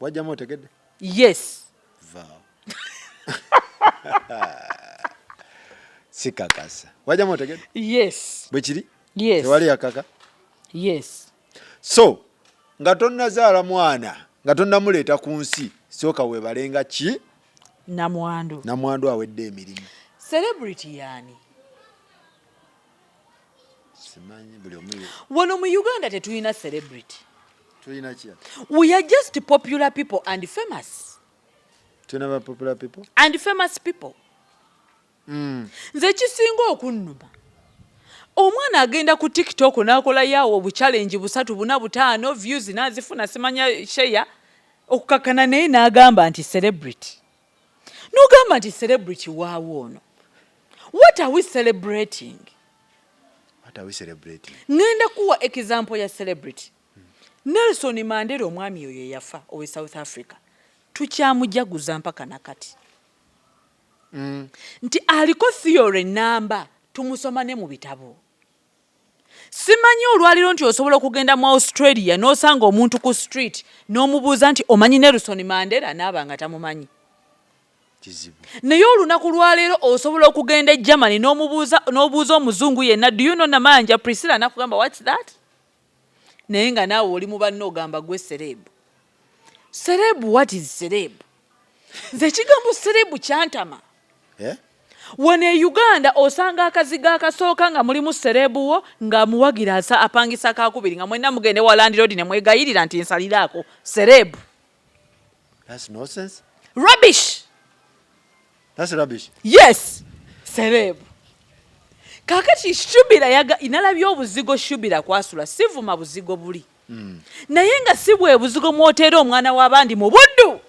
Wajjamu otegedde? Yes. Vaawo. Sikakasa. Wajjamu otegedde? Yes. Bwe kiri? Yes. Tewali yakaka? Yes. So, nga tonnazaala mwana, nga tonnamuleeta ku nsi, sooka weebalenga ki? Namwandu. Namwandu awedde emirimu. Celebrity yani. simanyi buli omu wano mu Uganda tetulina celebrity. tulina ki? We are just popular people and famous. Tulina ba popular people and famous people. Nze kisinga okunnuma omwana agenda ku TikTok n'akola yawo obuchallenge 3 4 5 views n'azifuna simanya share okukakana naye n'agamba nti celebrity. N'ogamba nti celebrity waawo ono. What are we celebrating? Ngenda kuwa example ya celebrity. Nelson Mandela omwami oyo yafa owe South Africa. Tukyamujaguza mpaka nakati. Nti aliko theory namba tumusoma ne mu bitabo. Simanyi olwaliro nti osobola okugenda mu Australia n'osanga omuntu ku street n'omubuuza nti omanyi Nelson Mandela n'abanga tamumanyi. Naye olunaku lwaleero osobola okugenda e Germany n'obuuza omuzungu yenna, do you know Namayanja Priscila nakugamba what's that? Naye nga naawe oli mu banno ogamba gwe serebu. Serebu, what is serebu? Nze kigambo serebu kyantama. Wano e Uganda osanga akaziga akasooka nga mulimu serebu wo nga muwagira apangisa kakubiri nga mwenna mugende wa Land Road ne mwegayirira nti nsaliraako serebu. That's nonsense. Rubbish. That's rubbish. Yes, serebu. Kakati Shubira inalabya obuzigo Shubira kwasula sivuma buzigo buli. Naye nga si bwe buzigo mwotera omwana w'abandi mu buddu.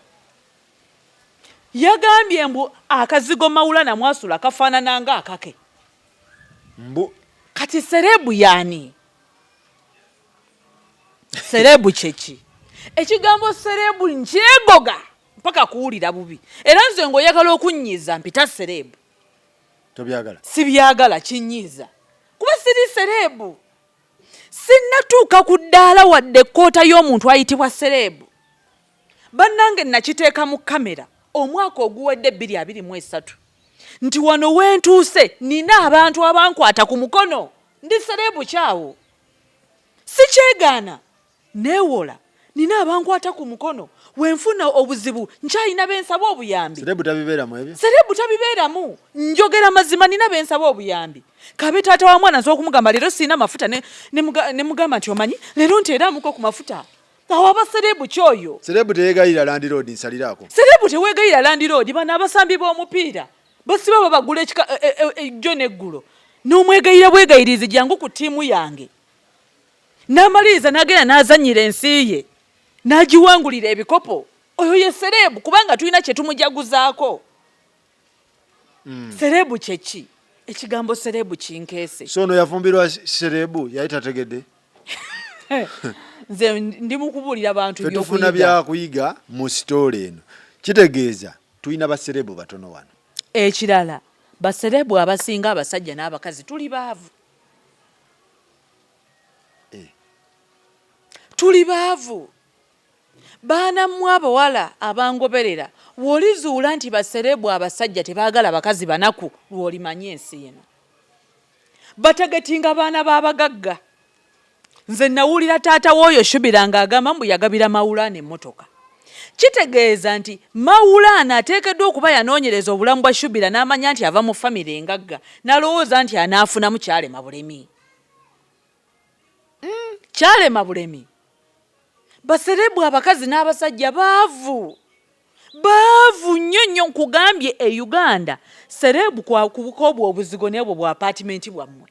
Yagambye mbu akazigo Mawulana mwasula kafaanana nga akake. Kati serebu yani? Serebu kyeki. Ekigambo serebu nkyegoga mpaka kuwulira bubi. Era nze ng'oyagala okunnyiza mpita serebu. Tobyagala? Sibyagala kinyiza. Kuba siri serebu. Sinnatuuka ku ddaala wadde ekkoota y'omuntu ayitibwa serebu. Bannange nakiteeka mu kamera omwaka oguwedde 2023. Nti wano wentuuse nina abantu abankwata ku mukono. Ndi serebu kyawo. Sikyegaana. Neewola. Nina abankwata ku mukono. Wenfuna obuzibu nkyayina bensaba obuyambi. Serebu tabibeeramu ebyo? Serebu tabibeeramu. Njogera mazima nina bensaba obuyambi. Kabe taata wa mwana nsokumugamba leero sina mafuta ne mugamba nti omanyi leero nteeramuko ku mafuta. Awo aba serebu kyoyo. Serebu teyegayira Land Road nsaliraako. Serebu teweegayira Land Road bano abasambi b'omupiira. Basiba babagula ejjo n'eggulo. N'omwegayira bwegayirizi jangu ku ttiimu yange. N'amaliriza n'agenda n'azannyira ensi ye. Nagiwangulira ebikopo. Oyo ye serebu kubanga tulina kye tumujaguzaako. Serebu kyeki? Ekigambo serebu kinkeese. So ono yafumbirwa serebu yali tategedde? Nze ndi mu kubuulira abantu by'okuyiga. Tufuna byakuyiga mu story eno. Kitegeeza tulina baserebu batono wano. Ekirala baserebu abasinga abasajja n'abakazi tuli baavu. Tuli baavu. Baana mmwe abawala abangoberera w'olizuula nti baserebu abasajja tebaagala bakazi banaku lw'olimanya ensi eno. Batagetinga baana b'abagagga. Nze nawulira taata w'oyo Shubira ng'agamba mbu yagabira Mawulana emmotoka. Kitegeeza nti Mawulana ateekeddwa okuba yanoonyereza obulamu bwa Shubira n'amanya nti ava mu famire engagga n'alowooza nti anaafunamu kyalema bulemi. Kyalema bulemi. Baserebu abakazi n'abasajja baavu. Baavu nnyo nkugambye e Uganda. Serebu kwa kubukobwa obuzigo n'ebwo bwa apartment bwammwe.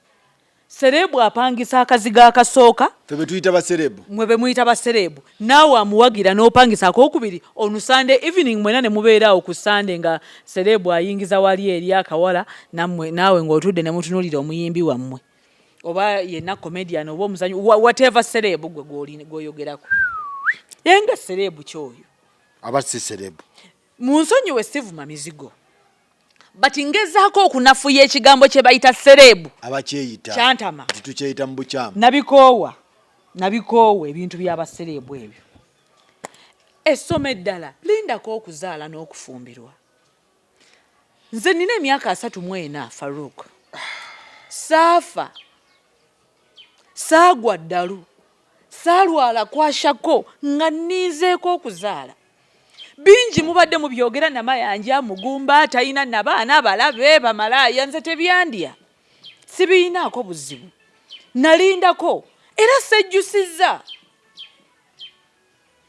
Serebu apangisa akaziga akasooka. Febe tuyita baserebu. Mwe be muyita baserebu. Naawe amuwagira n'opangisa akokubiri on Sunday evening mwena ne mubeeraawo ku Sunday nga serebu ayingiza wali eri akawala naawe ng'otudde ne mutunuulira omuyimbi wammwe. Oba yenna comedian oba omuzanyi whatever serebu gwe gwoyogerako. Yenga serebu kyoyo. Abasi serebu. Munsonyiwe sivuma mizigo. Bati ngezaako okunafuya ekigambo kye bayita serebu. Abakyeyita. Kyantama. Tukyeyita mu bukyamu. Nabikoowa ebintu by'abaserebu ebyo. Essoma eddala lindako okuzaala n'okufumbirwa. Nze nina emyaka 34 Farouk. Saafa. Saagwa ddalu. Saalwala kwashako nga nniizeeko okuzaala. Bingi mubadde mu byogera Namayanja mugumba talina n'abaana abalabe bamalaaya nze tebyandya. Sibiinaako buzibu. nalindako era sejjusizza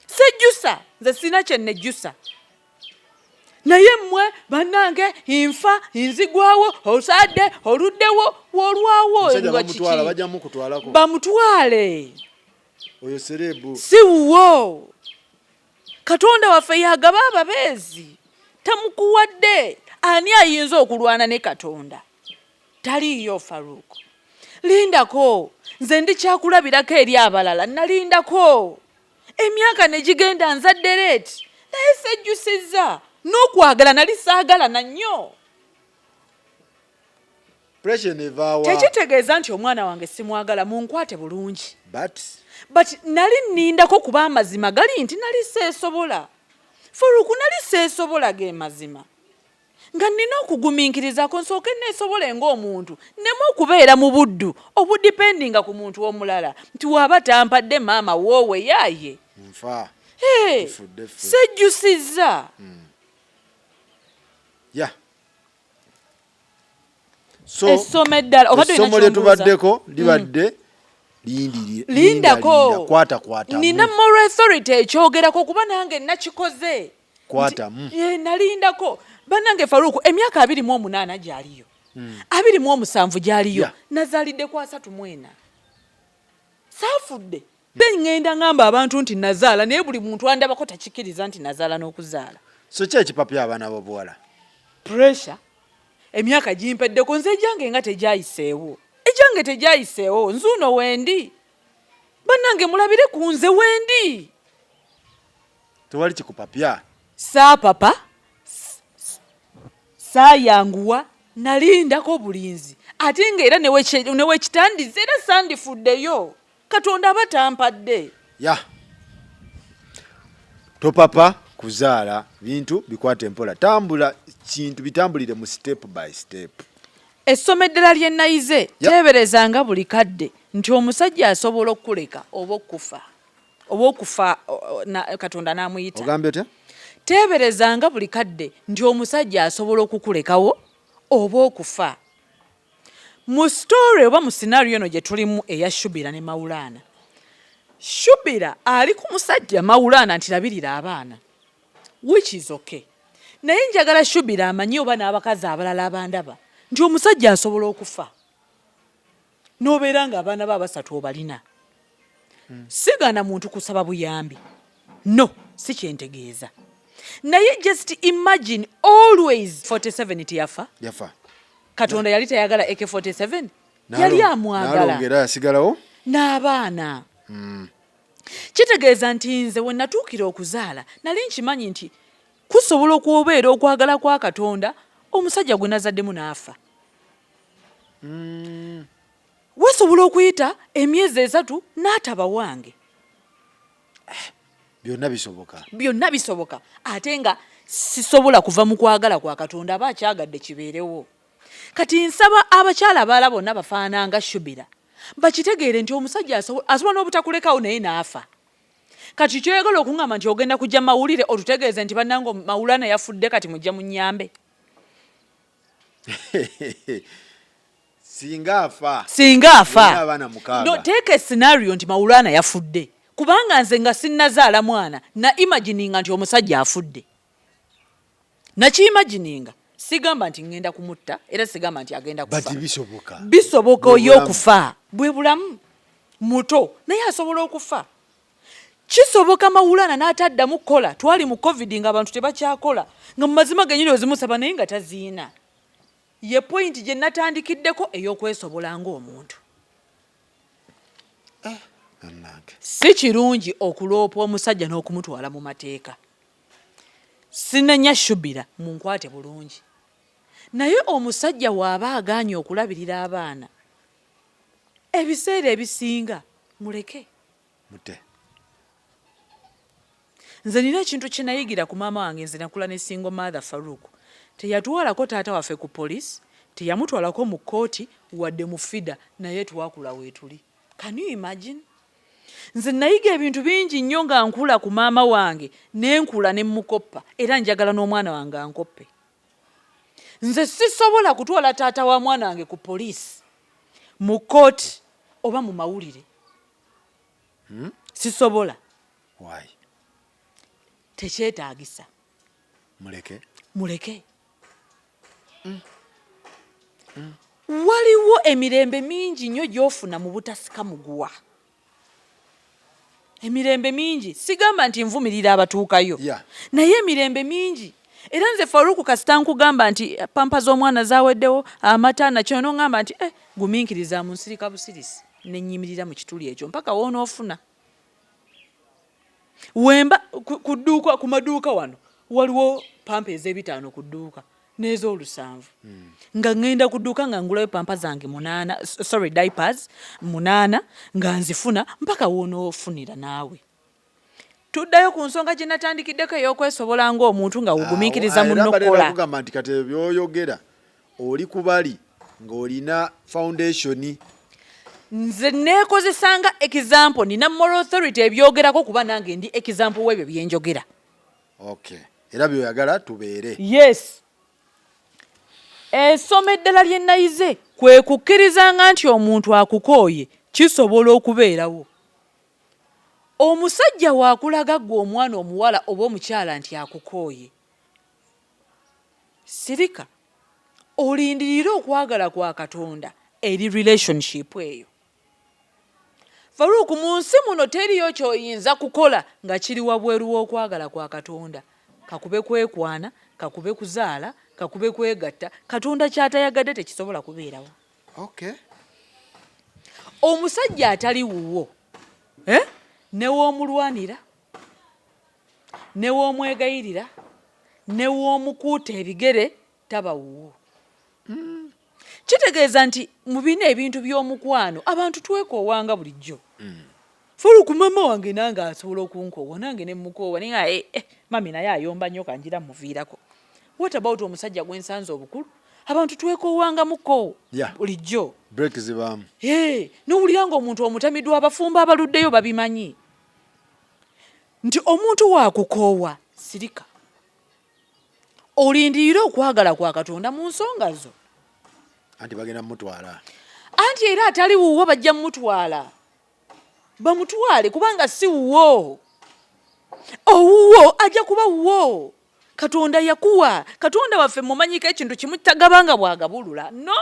sejjusa nze sina kye nejjusa naye mmwe bannange nfa nzigwawo osadde oluddewo wolwawo bamutwale oyo serebu si wuwo Katonda waffe yagaba ababeezi tamukuwadde ani ayinza okulwana ne Katonda taliyo Faruku lindako nze ndikyakulabirako eri abalala nalindako emyaka ne gigenda nzadde leeti naye sejjusizza n'okwagala nali saagala na nnyo tekitegeeza nti omwana wange simwagala munkwate bulungi but nali nnindako kuba amazima gali nti nali seesobola Faruku nali seesobola ge mazima nga nnina okugumiikirizako nsooke neesobole ng'omuntu nemu okubeera mu buddu obudipendinga ku muntu omulala nti waaba tampadde maama woowe yaaye nfa sejjusizza essomo eddala essomo lye tubaddeko libadde lindako kwata nina moral authority ekyogerako kuba nange nakikoze nalindako bannange Faruku emyaka 28 gyaliyo 27 gyaliyo nazaalidde ku 34 saafudde ngenda ngamba abantu nti nazaala naye buli muntu andabako takikiriza nti nazaala n'okuzaala so ki ekipapya abaana b'obuwala pressure emyaka gimpeddeko nze ejange nga tegyayiseewo ejange tegyayiseewo nzuuno wendi bannange mulabire ku nze wendi tewali kikupapya saapapa saayanguwa nalindako bulinzi ate ng'era newekitandiza era sandifuddeyo Katonda aba tampadde topapa kuzaala bintu bikwate mpola tambula kintu bitambulire mu step by step essomo eddala lye nayize teeberezanga buli kadde nti omusajja asobola okukuleka oba okufa Katonda n'amuyita ogambye otya teeberezanga buli kadde nti omusajja asobola okukulekawo oba okufa mu story oba mu scenario eno gye tulimu eya Shubira ne Mawulana Shubira ali ku musajja Mawulana nti labirira abaana which is okay naye njagala Shubira amanyi oba n'abakazi abalala abandaba nti omusajja asobola okufa n'obeera nga abaana ba basatu obalina sigana muntu kusaba buyambi no si kyentegeeza naye just imagine always 47 tiyafa Katonda yali tayagala AK47 yali amwagala yasigalawo n'abaana kitegeeza nti nze we natuukira okuzaala nali nkimanyi nti kusobola okubeera okwagala kwa Katonda omusajja gwe nazaddemu n'afa wesobola okuyita emyezi 3 n'ataba wange byonna bisoboka ate nga sisobola kuva mu kwagala kwa Katonda aba akyagadde kibeerewo kati nsaba abakyala abalala bonna bafaananga Shubira bakitegeere nti omusajja asobola n'obutakulekawo naye n'afa kati kyoyagala okuŋŋamba nti ogenda kujja mawulire otutegeeze nti bannange Mawulana yafudde kati mujja munyambe singa afa no teeka scenario nti Mawulana yafudde kubanga nze nga sinnazaala mwana na imagininga nti omusajja afudde nakiimagininga sigamba nti ngenda kumutta era sigamba nti agenda kufa bisoboka oy'okufa bwe bulamu muto naye asobola okufa kisoboka Mawulana n'ataddamu kukola twali mu covid nga abantu tebakyakola nga mu mazima genyini ozimusaba naye nga taziina ye point gye natandikiddeko ey'okwesobola ng'omuntu si kirungi okuloopa omusajja n'okumutwala mu mateeka sinenya Shubira munkwate bulungi naye omusajja waaba agaanye okulabirira abaana ebiseera ebisinga muleke nze nina ekintu kye nayigira ku maama wange nze nakula ne single mother Faruku teyatwalako taata waffe ku poliisi teyamutwalako mu kkooti wadde mu fida naye twakula weetuli can you imagine nze nayiga ebintu bingi nnyo nga nkula ku maama wange nenkula ne mukoppa era njagala n'omwana wange ankoppe nze sisobola kutwala taata wa mwana wange ku poliisi mu kkooti oba mu mawulire. Sisobola. Why? Tekyetaagisa. Muleke. Waliwo emirembe mingi nnyo gy'ofuna mu butasika muguwa. Emirembe mingi. Sigamba nti nvumirira abatuukayo. Naye emirembe mingi. Era nze Faruku kasita nkugamba nti pampa z'omwana zaaweddewo, amata nakyo n'ongamba nti gumiikiriza mu nsirika busirisi. Ne nnyimirira mu kituli ekyo mpaka woonoofuna. Wemba ku maduuka wano waliwo pampa ez'ebitaano ku dduuka n'ez'olusanvu. Nga ngenda ku dduuka nga ngulayo pampa zange 8, diapers 8 nga nzifuna mpaka woonoofunira naawe. Tuddayo ku nsonga gye natandikiddeko ey'okwesobola ng'omuntu nga wugumiikiriza mu nnokola. Kugamba nti kati ebyoyogera oli kubali ng'olina foundation. Nze neekozesanga example nina moral authority ebyogerako kuba nange ndi example w'ebyo bye njogera. Okay. Era byoyagala tubeere. Yes. Ensoma eddala lye nayize kwe kukkirizanga nti omuntu akukooye kisobola okubeerawo. Omusajja waakulaga ggwe omwana omuwala oba omukyala nti akukooye. Sirika. Olindirira okwagala kwa Katonda eri relationship eyo. Faruku mu nsi muno teriyo ky'oyinza kukola nga kiri wabweru w'okwagala kwa Katonda. Kakube kwekwana, kakube kuzaala, kakube kwegatta, Katonda ky'atayagadde tekisobola kubeerawo. Okay. Omusajja atali wuwo, ne w'omulwanira, ne w'omwegayirira, ne w'omukuuta ebigere taba wuwo. Kitegeeza nti mu bino ebintu by'omukwano abantu twekoowanga bulijjo. Faruku mama wange nange asobola okunkoowa nange ne mukoowa ninga mami naye ayomba nnyo kanjira muviirako. What about omusajja gwensanze obukulu? Abantu twekoowanga mukoowo bulijjo. Break zibaamu. N'owulira ng'omuntu omutamiddwa abafumba abaluddeyo babimanyi. Nti omuntu waakukoowa sirika. Olindirira okwagala kwa Katonda mu nsonga zo. Anti bagenda mutwala. Anti era atali wuwo bajja mutwala. Bamutwale kubanga si wuwo. Owuwo ajja kuba wuwo. Katonda yakuwa. Katonda waffe mumanyiko ekintu kimu tagabanga bwagabulula. No?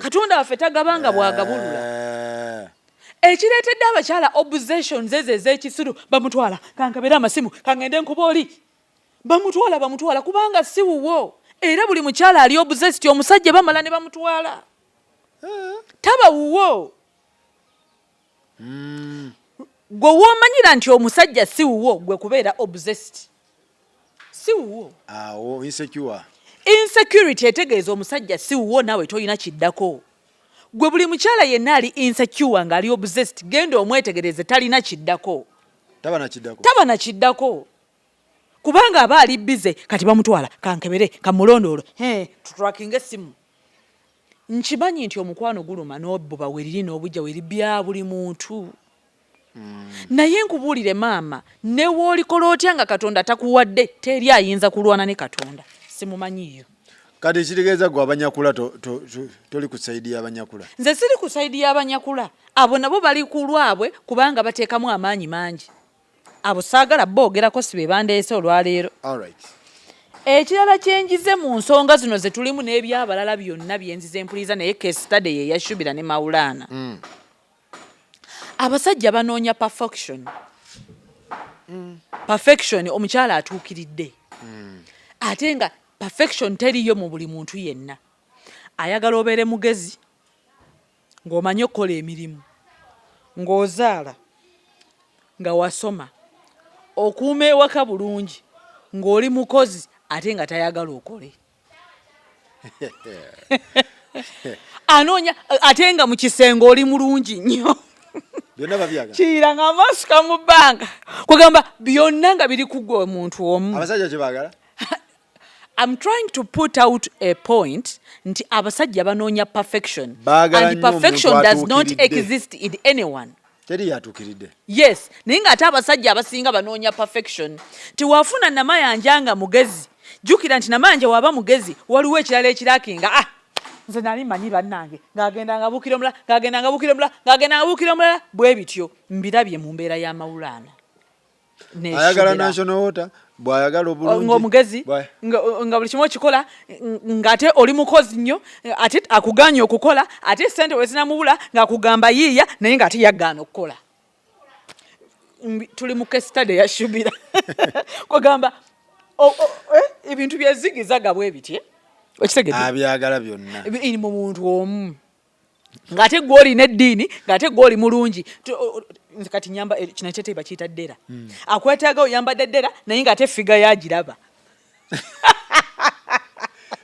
Katonda waffe tagabanga bwagabulula. Ekireetedde abakyala obsessions ez'ekisiru bamutwala. Kankabera amasimu, kangende nkuba oli. Bamutwala kubanga si wuwo. Era buli mukyala ali obsessed omusajja bamala ne bamutwala. Taba wuwo. Gwe womanyira nti omusajja si wuwo gwe kubeera obsessed. Si wuwo. Insecure. Insecurity etegeeza omusajja si wuwo naawe toyina kiddako. Gwe buli mukyala yenna ali insecure nga ali obsessed genda omwetegereze talina kiddako. Taba na kiddako. Kubanga aba ali bize kati bamutwala kankebere kamulondoolo tutrakinga essimu. Nkimanyi nti omukwano guluma n'obbuba weriri n'obujja weri bya buli muntu. Naye nkubuulire maama ne woolikola otya nga Katonda takuwadde teri ayinza kulwana ne Katonda. Simumanyiyo. Kati kitegeeza gwe abanyakula toli kusaidia abanyakula. Nze siri kusaidia abanyakula. Abo nabo bali ku lwabwe kubanga bateekamu amaanyi mangi. Abo saagala boogerako si be bandeese olwaleero. Ekirala kyenjize mu nsonga zino ze tulimu n'ebyabalala byonna byenzize empuliza naye case study ye yashubira ne Mawulana. Abasajja banoonya perfection. Perfection omukyala atuukiridde. Ate nga perfection teriyo mu buli muntu yenna. Ayagala obeere mugezi, ng'omanyi okukola emirimu, ng'ozaala, nga wasoma, okuuma ewaka bulungi, ng'oli mukozi ate nga tayagala okole. Anoonya ate nga mu kisenge oli mulungi nnyo. Byonna babyagala. Kiyira ng'amaaso mu bbanga. Kugamba byonna nga biri ku ggwe omuntu omu. Abasajja kye baagala? I'm trying to put out a point nti abasajja banoonya perfection. And perfection does not exist in anyone. Teri yatuukiridde. Yes, naye ng'ate abasajja abasinga banoonya perfection. Tiwafuna Namayanja nga mugezi. Jjukira nti Namayanja waba mugezi waliwo ekirala ekirakinga nze nali manyi bannange ng'agenda nga bukira omulala ng'agenda nga bukira omulala ng'agenda nga bukira omulala bwe bityo mbirabye mu mbeera y'amawulaana. Ayagala national water bw'ayagala obulungi ng'omugezi nga buli kimu okikola ng'ate oli mukozi nnyo ate akuganya okukola ate ssente we zinamubula ng'akugamba yiiya naye ng'ate yaggaana okukola. Tuli mu case study ya Shubira kwagamba ebintu byezigizaga bwe biti okitegedde abyagala byonna biri mu muntu omu ng'ate gw'olina eddiini ng'ate gw'oli mulungi kati nyamba kino ekyeteeba kiyita ddera akwetaaga oyambadde ddera naye ng'ate figa yagiraba.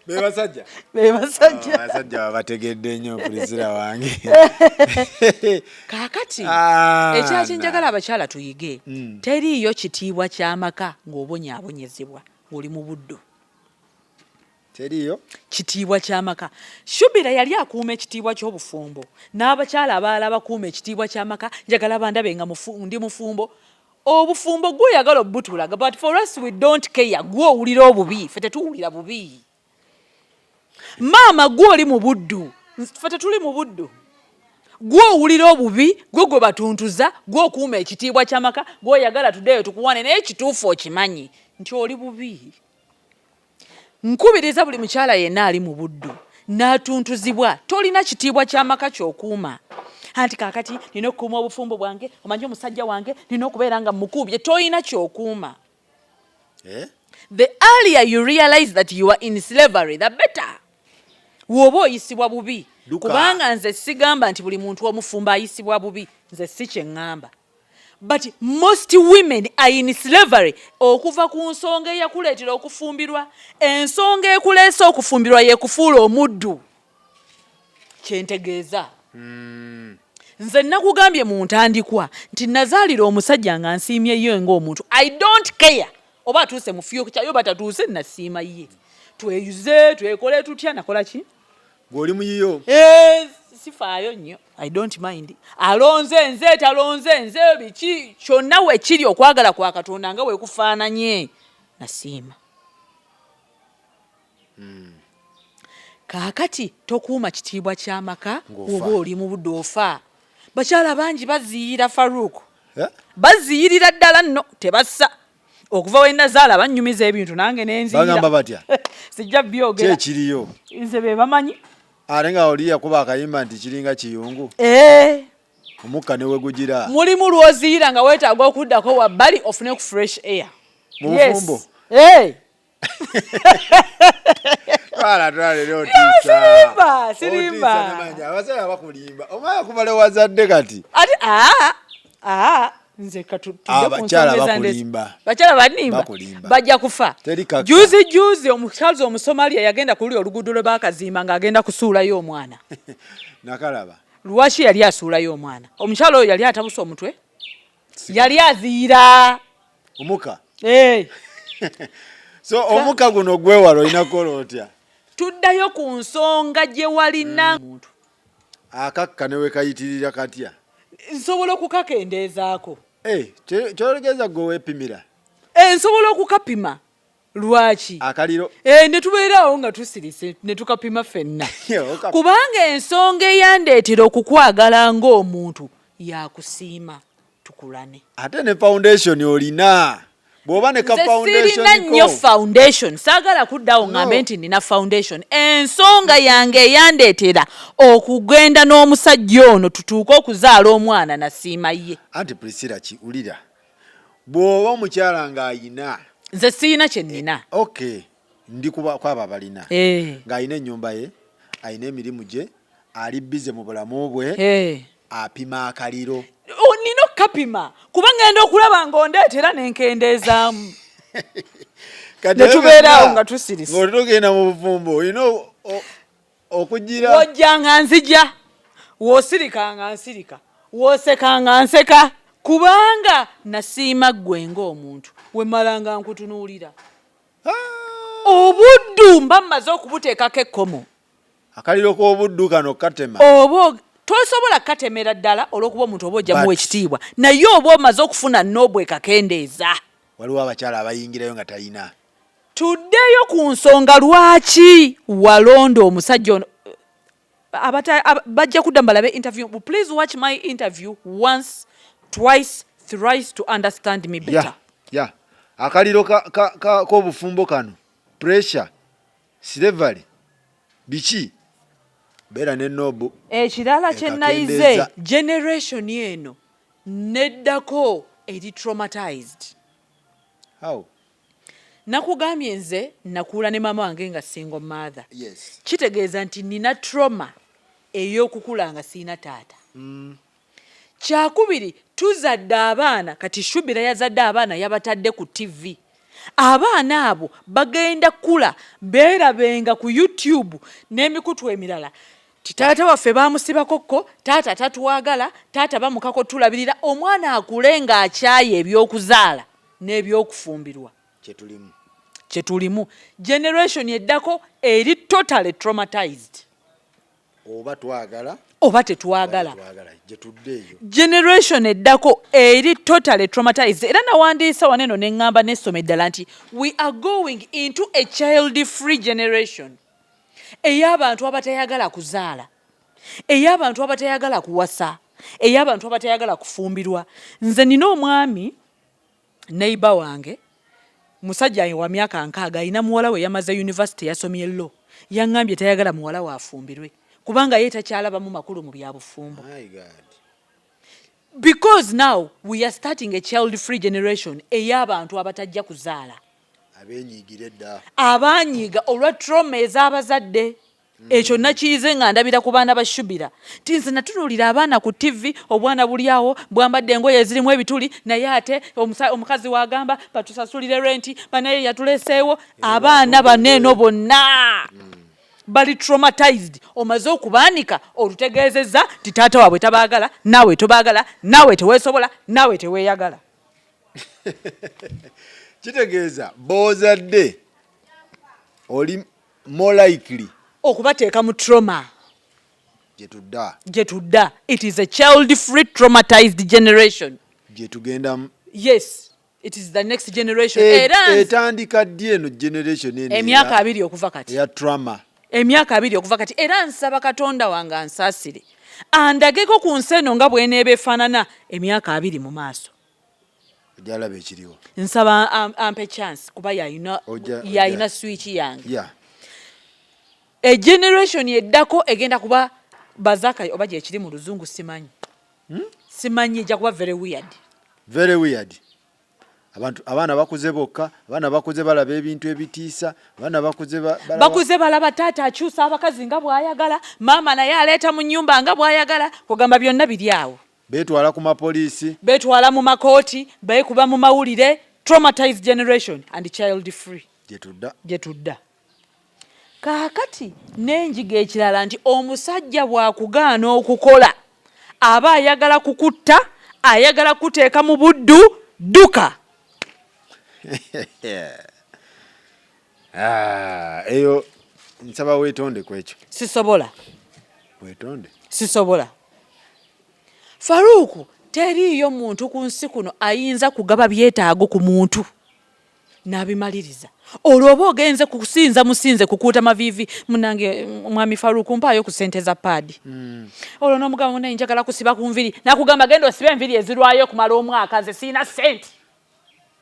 Bebasajja babategedde nnyo Priscila wange. Kaakati ekyakyenjagala abakyala tuyige teriiyo kitiibwa ky'amaka ng'obonyaabonyezebwa ng'oli mu buddo. Teriiyo kitiibwa ky'amaka. Shubira yali akuuma ekitiibwa ky'obufumbo n'abakyala abalala bakuuma ekitiibwa ky'amaka njagala bandabe nga ndi mufumbo. Obufumbo gw'oyagala obutulaga but for us we don't care gw'owulira obubi ffe tetuwulira bubi. Maama gw'oli mu buddu ffe tetuli mu buddu. Gw'owulira obubi gwe batuntuza gw'okuuma ekitiibwa ky'amaka gw'oyagala tuddeyo tukuwane naye kituufu okimanyi nti oli bubi. Nkubiriza buli mukyala yenna ali mu buddu n'atuntuzibwa tolina kitiibwa ky'amaka ky'okuuma. Anti kaakati nina okukuuma obufumbo bwange omanyi omusajja wange nina okubeera nga mukubye tolina ky'okuuma. The earlier you realize that you are in slavery the better. Woba oyisibwa bubi kubanga nze sigamba nti buli muntu omufumbo ayisibwa bubi nze si kye ŋŋamba. But most women are in slavery okuva ku nsonga eyakuleetera okufumbirwa. Ensonga ekuleese okufumbirwa yekufuula omuddu. Kyentegeeza. Nze nakugambye mu ntandikwa nti nazaalira omusajja nga nsiimyeyo ng'omuntu. I don't care oba atuuse mu future yo batatuuse nasiima ye. Tweyuze twekole tutya nakola ki? Ng'oli muyiyo. Sifaayo nnyo. I don't mind. Alonze nze talonze nze biki kyonna we kiri okwagala kwa Katonda nga weekufaananye nasiima. Kaakati tokuuma kitiibwa ky'amaka oba oli mu budde ofa. Bakyala bangi baziyira Faruku. Baziyirira ddala nno tebassa. Okuva we nazaala bannyumiza ebintu nange nenziyira. Bagamba batya? Sijja byogera. Kyekiriyo. Nze be bamanyi. Ate nga oli yakuba akayimba nti kiringa kiyungu. Omukka ne wegugira. Mulimu lwoziyira nga weetaaga okuddako wabbali ofune ku fresh air. Mu bufumbo? Twala lero otiisa. Sirimba. Abasajja bakulimba. Omaya kubale wazadde kati. Ati nze abakyala bakulimba. Bakyala banimba. Bajja kufa. Juzi omukyala Omusomalia yagenda ku luli oluguudo lwe baakazimba ng'agenda kusuulayo omwana. Nakalaba. Lwaki yali asuulayo omwana? Omukyala oyo yali atabuse omutwe? Yali aziira. Omuka? So omuka guno gwewala olina kukola otya? Tuddayo ku nsonga gye walina muntu. Akakka ne wekayitirira katya? Nsobola okukakendeezaako. Kyologeza gwe weepimira? Nsobola okukapima. Lwaki? Akaliro? Ne tubeerawo nga tusirise ne tukapima ffenna. Kubanga ensonga eyandeetera okukwagala ng'omuntu yakusiima tukulane. Ate ne foundation olina. Bw'oba ne ka foundation sirina nnyo foundation. Saagala kuddawo ngambe nti nina foundation. Ensonga yange eyandeetera okugenda n'omusajja ono tutuuke okuzaala omwana nasiima ye. Anti Priscila kiwulira. Bw'oba omukyala ng'ayina. Nze sirina kye nnina. Okay. Ndi kwaba balina. Ng'ayina ennyumba ye, ayina emirimu gye, ali bize mu bulamu bwe, apima akaliro. Nina okukapima kuba ngenda okulaba ng'ondeetera n'enkendeezaamu. Ne tubeeraawo nga tusirise. Ng'otugenda mu bufumbo olina okugira. Wojja nga nzija, w'osirika nga nsirika, w'oseka nga nseka kubanga nasiima ggwe ng'omuntu we malanga nkutunuulira. Obuddu mba mmaze okubuteekako ekkomo. Akaliro k'obuddu kano katema. Tosobola katemera ddala olw'okuba omuntu oba ojja muwa ekitiibwa naye oba omaze okufuna noobwe kakendeeza. Waliwo abakyala abayingirayo nga talina. Tuddeyo ku nsonga lwaki walonda omusajja ono. bajja kudda mbalabe interview. Please watch my interview once, twice, thrice to understand me better. Yeah. Akaliro k'obufumbo kano, pressure, slavery, biki beera ne nobu. Ekirala kye nayize generation eno neddako eri traumatized. How? Nakugambye nze nakuula ne mama wange nga single mother. Yes. Kitegeeza nti nina trauma ey'okukula nga siina taata. Kyakubiri tuzadde abaana kati Shubira yazadde abaana yabatadde ku TV. Abaana abo bagenda kula beerabenga ku YouTube n'emikutu emirala. Taata waffe baamusibakokko, taata tatwagala, taata bamukako tulabirira. Omwana akule ng'akyaye ebyokuzaala n'ebyokufumbirwa. Kyetulimu. Generation eddako eri totally traumatized. Oba twagala oba tetwagala. Generation eddako eri totally traumatized. Era nawandiisa waneno ne ŋŋamba n'essoma eddala nti we are going into a child free generation. Ey'abantu abatayagala kuzaala, ey'abantu abatayagala kuwasa, ey'abantu abatayagala kufumbirwa. Nze nina omwami neighbor wange musajja wa myaka 6 alina muwala we yamaze university yasomye law. Yaŋŋambye tayagala muwala we afumbirwe kubanga ye takyalabamu makulu mu byabufumbo. Because now we are starting a child free generation ey'abantu abatajja kuzaala. Abanyiiga olwa trauma ez'abazadde. Ekyo nakiyize nga ndabira ku baana ba Shubira. Tinze natunuulira abaana ku TV, obwana buli awo bwambadde engoye ezirimu ebituli, naye ate omukazi wagamba batusasulire renti, banaye yatuleseewo. Abaana baneeno bonna bali traumatized. Omaze okubaanika olutegeezezza ti taata waabwe tabaagala, naawe tobaagala, naawe teweesobola, naawe teweeyagala. Kitegeeza bozadde oli more likely okubateeka mu trauma. Jetudda. It is a child free traumatized generation. Jetugenda. Yes, it is the next generation. Etandika ddi eno generation eno emyaka 2 okuva kati ya trauma. Emyaka 2 okuva kati. Era nsaba Katonda wange ansaasire andageko ku nsi eno nga bw'eneeba efaanana emyaka 2 mu maaso. Ojala bekiriwo. Nsaba ampe chance kuba yayina switch yange. A generation eddako egenda kuba bazaka oba gye kiri mu luzungu simanyi. Simanyi ejja kuba very weird. Abaana bakuze bokka, abaana bakuze balaba ebintu ebitiisa, abaana bakuze balaba taata akyusa abakazi nga bw'ayagala, maama naye aleeta mu nnyumba nga bw'ayagala, kugamba byonna biri awo. Beetwala ku mapoliisi, beetwala mu makooti, beekuba mu mawulire. Traumatized generation and child free. Jetudda. Kaakati n'enjiga ekirala nti omusajja bw'akugaana okukola aba ayagala kukutta, ayagala kuteeka mu buddu, dduka. Eyo nsaba weetonde ku ekyo. Sisobola. Weetonde. Sisobola. Faruku, teriiyo muntu ku nsi kuno ayinza kugaba byetaago ku muntu n'abimaliriza. Olwoba ogenze kusinza musinze kukuuta mavivi munange mwami Faruku mpaayo ku ssente za paadi. Olwo n'omugamba munne njagala kusiba ku nviri nakugamba genda osibe enviri ezirwayo okumala omwaka nze siina ssente.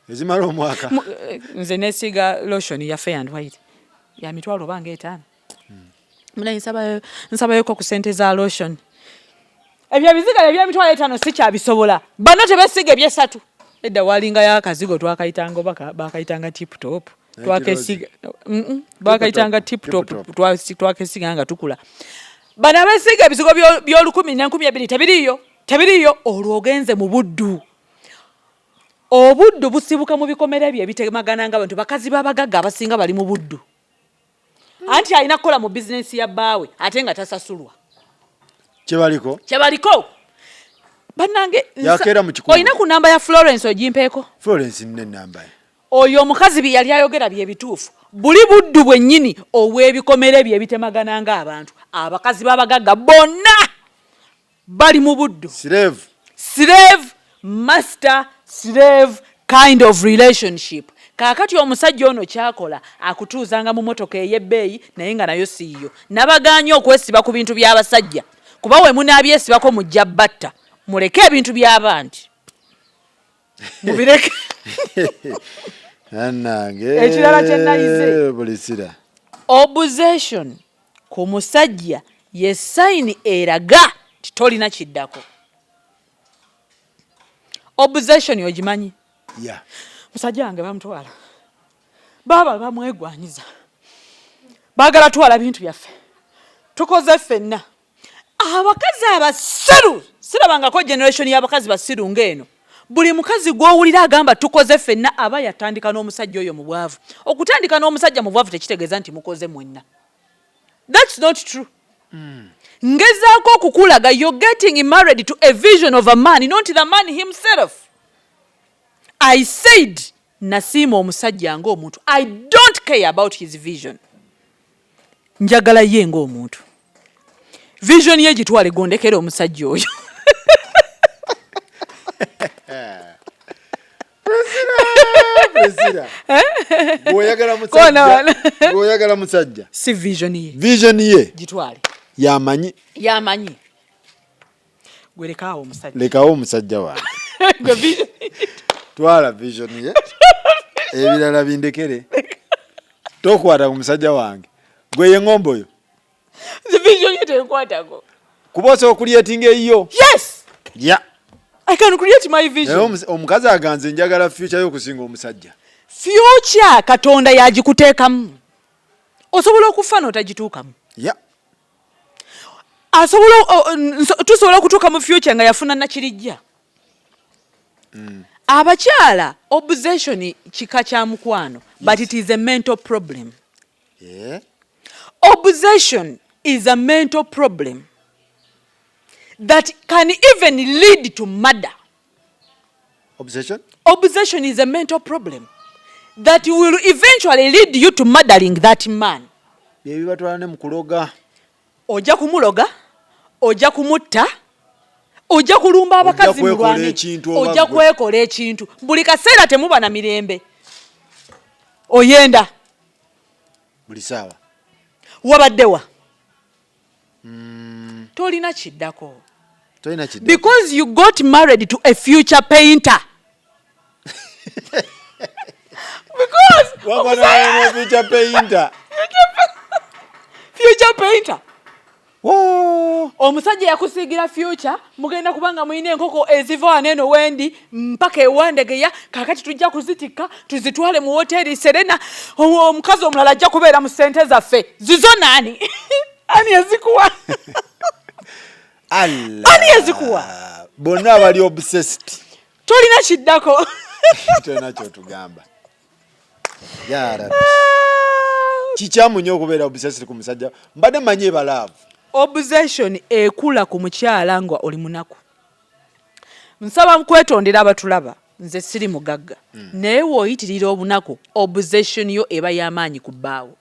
Ezimala omwaka. Nze neesiga lotion ya Fair and White ya mitwalo oba nga 5. Munne nsabayoko ku ssente za lotion. Ebyo ebiziga eby'emitwalo 5 si kyabisobola. Bano tebesiga eby'esatu. Edda walinga y'akazigo twakayitanga oba bakayitanga tip top. Twakesiga bakayitanga tip top twakesiga nga tukula. Bano abesiga ebizigo by'olukumi na 12 tebiriyo. Olwo ogenze mu buddu. Obuddu busibuka mu bikomere bye bitemagana nga abantu bakazi babagagga abasinga bali mu buddu. Anti alina kukola mu bizinesi ya bbaawe ate nga tasasulwa. Kyebaliko. Bannange yakera mu kikubo. Olina ku namba ya Florence ogimpeeko? Florence nne namba. Oyo omukazi bye yali ayogera bye bituufu. Buli buddu bwennyini ow'ebikomere bye bitemagana nga abantu. Abakazi babagagga bonna bali mu buddu. Slave master slave kind of relationship. Kaakati omusajja ono kyakola akutuuzanga mu motoka ey'ebbeeyi naye nga nayo siiyo. Nabagaanye okwesiba ku bintu by'abasajja kuba we munaabyesibako mujja batta. Muleke ebintu by'abandi. Mubireke. Ekirala kye nayize. Priscila. Obsession ku musajja ye sayini eraga titolina kiddako. Obsession ogimanyi? Yeah. Musajja wange bamutwala. Baba bamwegwanyiza. Baagala twala bintu byaffe. Tukoze ffenna. Abakazi abasiru. Sirabangako generation y'abakazi basiru ng'eno. Buli mukazi gw'owulira agamba tukoze ffenna aba yatandika n'omusajja oyo mu bwavu. Okutandika n'omusajja mu bwavu tekitegeeza nti mukoze mwenna. That's not true. Ngezaako okukulaga you're getting married to a vision of a man, not the man himself. I said nasiima omusajja ng'omuntu. I don't care about his vision. Njagala ye ng'omuntu. Vision ye gitwale gondekera omusajja oyo. Priscila. Oyagala musajja. Si vision ye. Vision ye. Gitwale. Yamanyi. Gwe lekaawo omusajja. Lekaawo omusajja wange. Gwe vision. Twala vision ye. Ebirala bindekere. Tokwata ku musajja wange. Gwe ye ngombo yo. The vision ye tenkwatako. Kubosa okuliyetinga eyo. Yes. Yeah. I can create my vision. Omukazi aganze njagala future yo kusinga omusajja. Future Katonda yagikuteekamu. Osobola okufa n'otagituukamu. Yeah. Tusobola okutuuka mu future nga yafuna nakirijja. Abakyala obsession kika kya mukwano, but it is a mental problem. Yeah. Obsession is a mental problem that can even lead to murder. Obsession? Obsession is a mental problem that will eventually lead you to murdering that man. Yebibatwala ne mukuloga. Ojja kumuloga, ojja kumutta, ojja kulumba abakazi mulwane, ojja kwekola ekintu. Buli kaseera temuba na mirembe. Oyenda. Buli saawa. Wabaddewa. Tolina kiddako. Tolina kiddako. Because you got married to a future painter. Because future painter. Future painter. Whoa. Omusajja yakusigira future mugenda kubanga muine enkoko eziva neno wendi mpaka ewandegeya kakati tujja kuzitika tuzitwale mu hoteli Serena omukazi omulala ajja kubeera mu sente zaffe zizo nani ani yazikuwa Allah ani yazikuwa bonna abali obsessed tolina kiddako tolina kyotugamba yara kikyamu nnyo okubeera obsessed ku musajja mbadde manye balaavu. Obsession ekula ku mukyala nga oli munaku. Nsaba mukwetondera abatulaba nze siri mugagga. Naye wooyitirira obunaku obsession yo eba y'amaanyi ku bbaawo.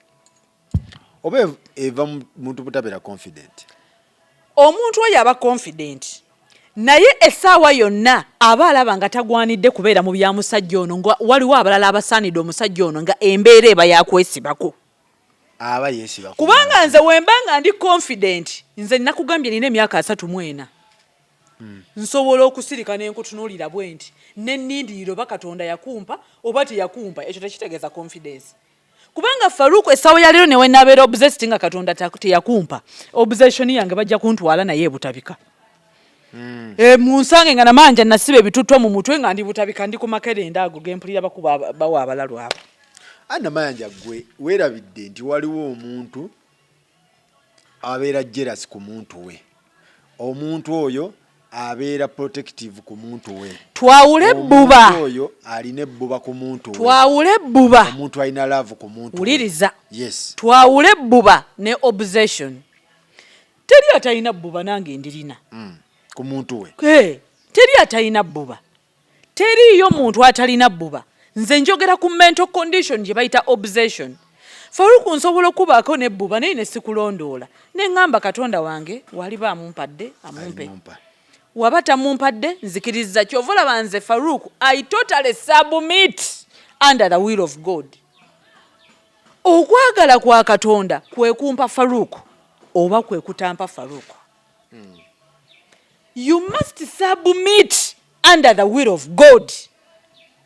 Oba eva muntu butabeera confident. Omuntu oyo aba confident. Naye essaawa yonna aba alaba nga tagwanidde kubeera mu bya musajja ono nga waliwo abalala abasaanidde omusajja ono nga embeera eba yakwesibako. Aba yesiba. Kubanga nze wembanga ndi confident nze nakugambye nina emyaka 34. Nsobola okusirika n'enkutunuulira bwenti n'ennindiriro oba Katonda yakumpa oba teyakumpa ekyo tekitegeeza confidence. Kubanga Faruku essaawa ya leero newe nabeera obsessed nga Katonda teyakumpa obsession yange bajja kuntwala naye ebutabika. Munsange nga Namanja nasiba ebitutwa mu mutwe nga ndi butabika ndi ku makerenda ago gempulira bakuba bawa abalalu abo. Namayanja gwe weerabidde nti waliwo omuntu abeera jealous ku muntu we. Omuntu oyo abeera protective ku muntu we. Twawule bbuba. Omuntu oyo alina ebbuba ku muntu we. Twawule bbuba. Omuntu alina love ku muntu we. Uliriza. Yes. Twawule bbuba ne obsession. Teri atalina bbuba nange ndirina. Ku muntu we. Teri atalina bbuba. Teriyo muntu atalina bbuba. Nze njogera ku mental condition gye bayita obsession. Faruku nsobola okubaako nebbuba naye ne sikulondoola. Ne ngamba Katonda wange waliba amumpadde amumpe. Waba tamumpadde nzikiriza kyova olaba nze Faruku I totally submit. under the will of God. Okwagala kwa Katonda kwe kumpa Faruku oba kwe kutampa Faruku. You must submit under the will of God.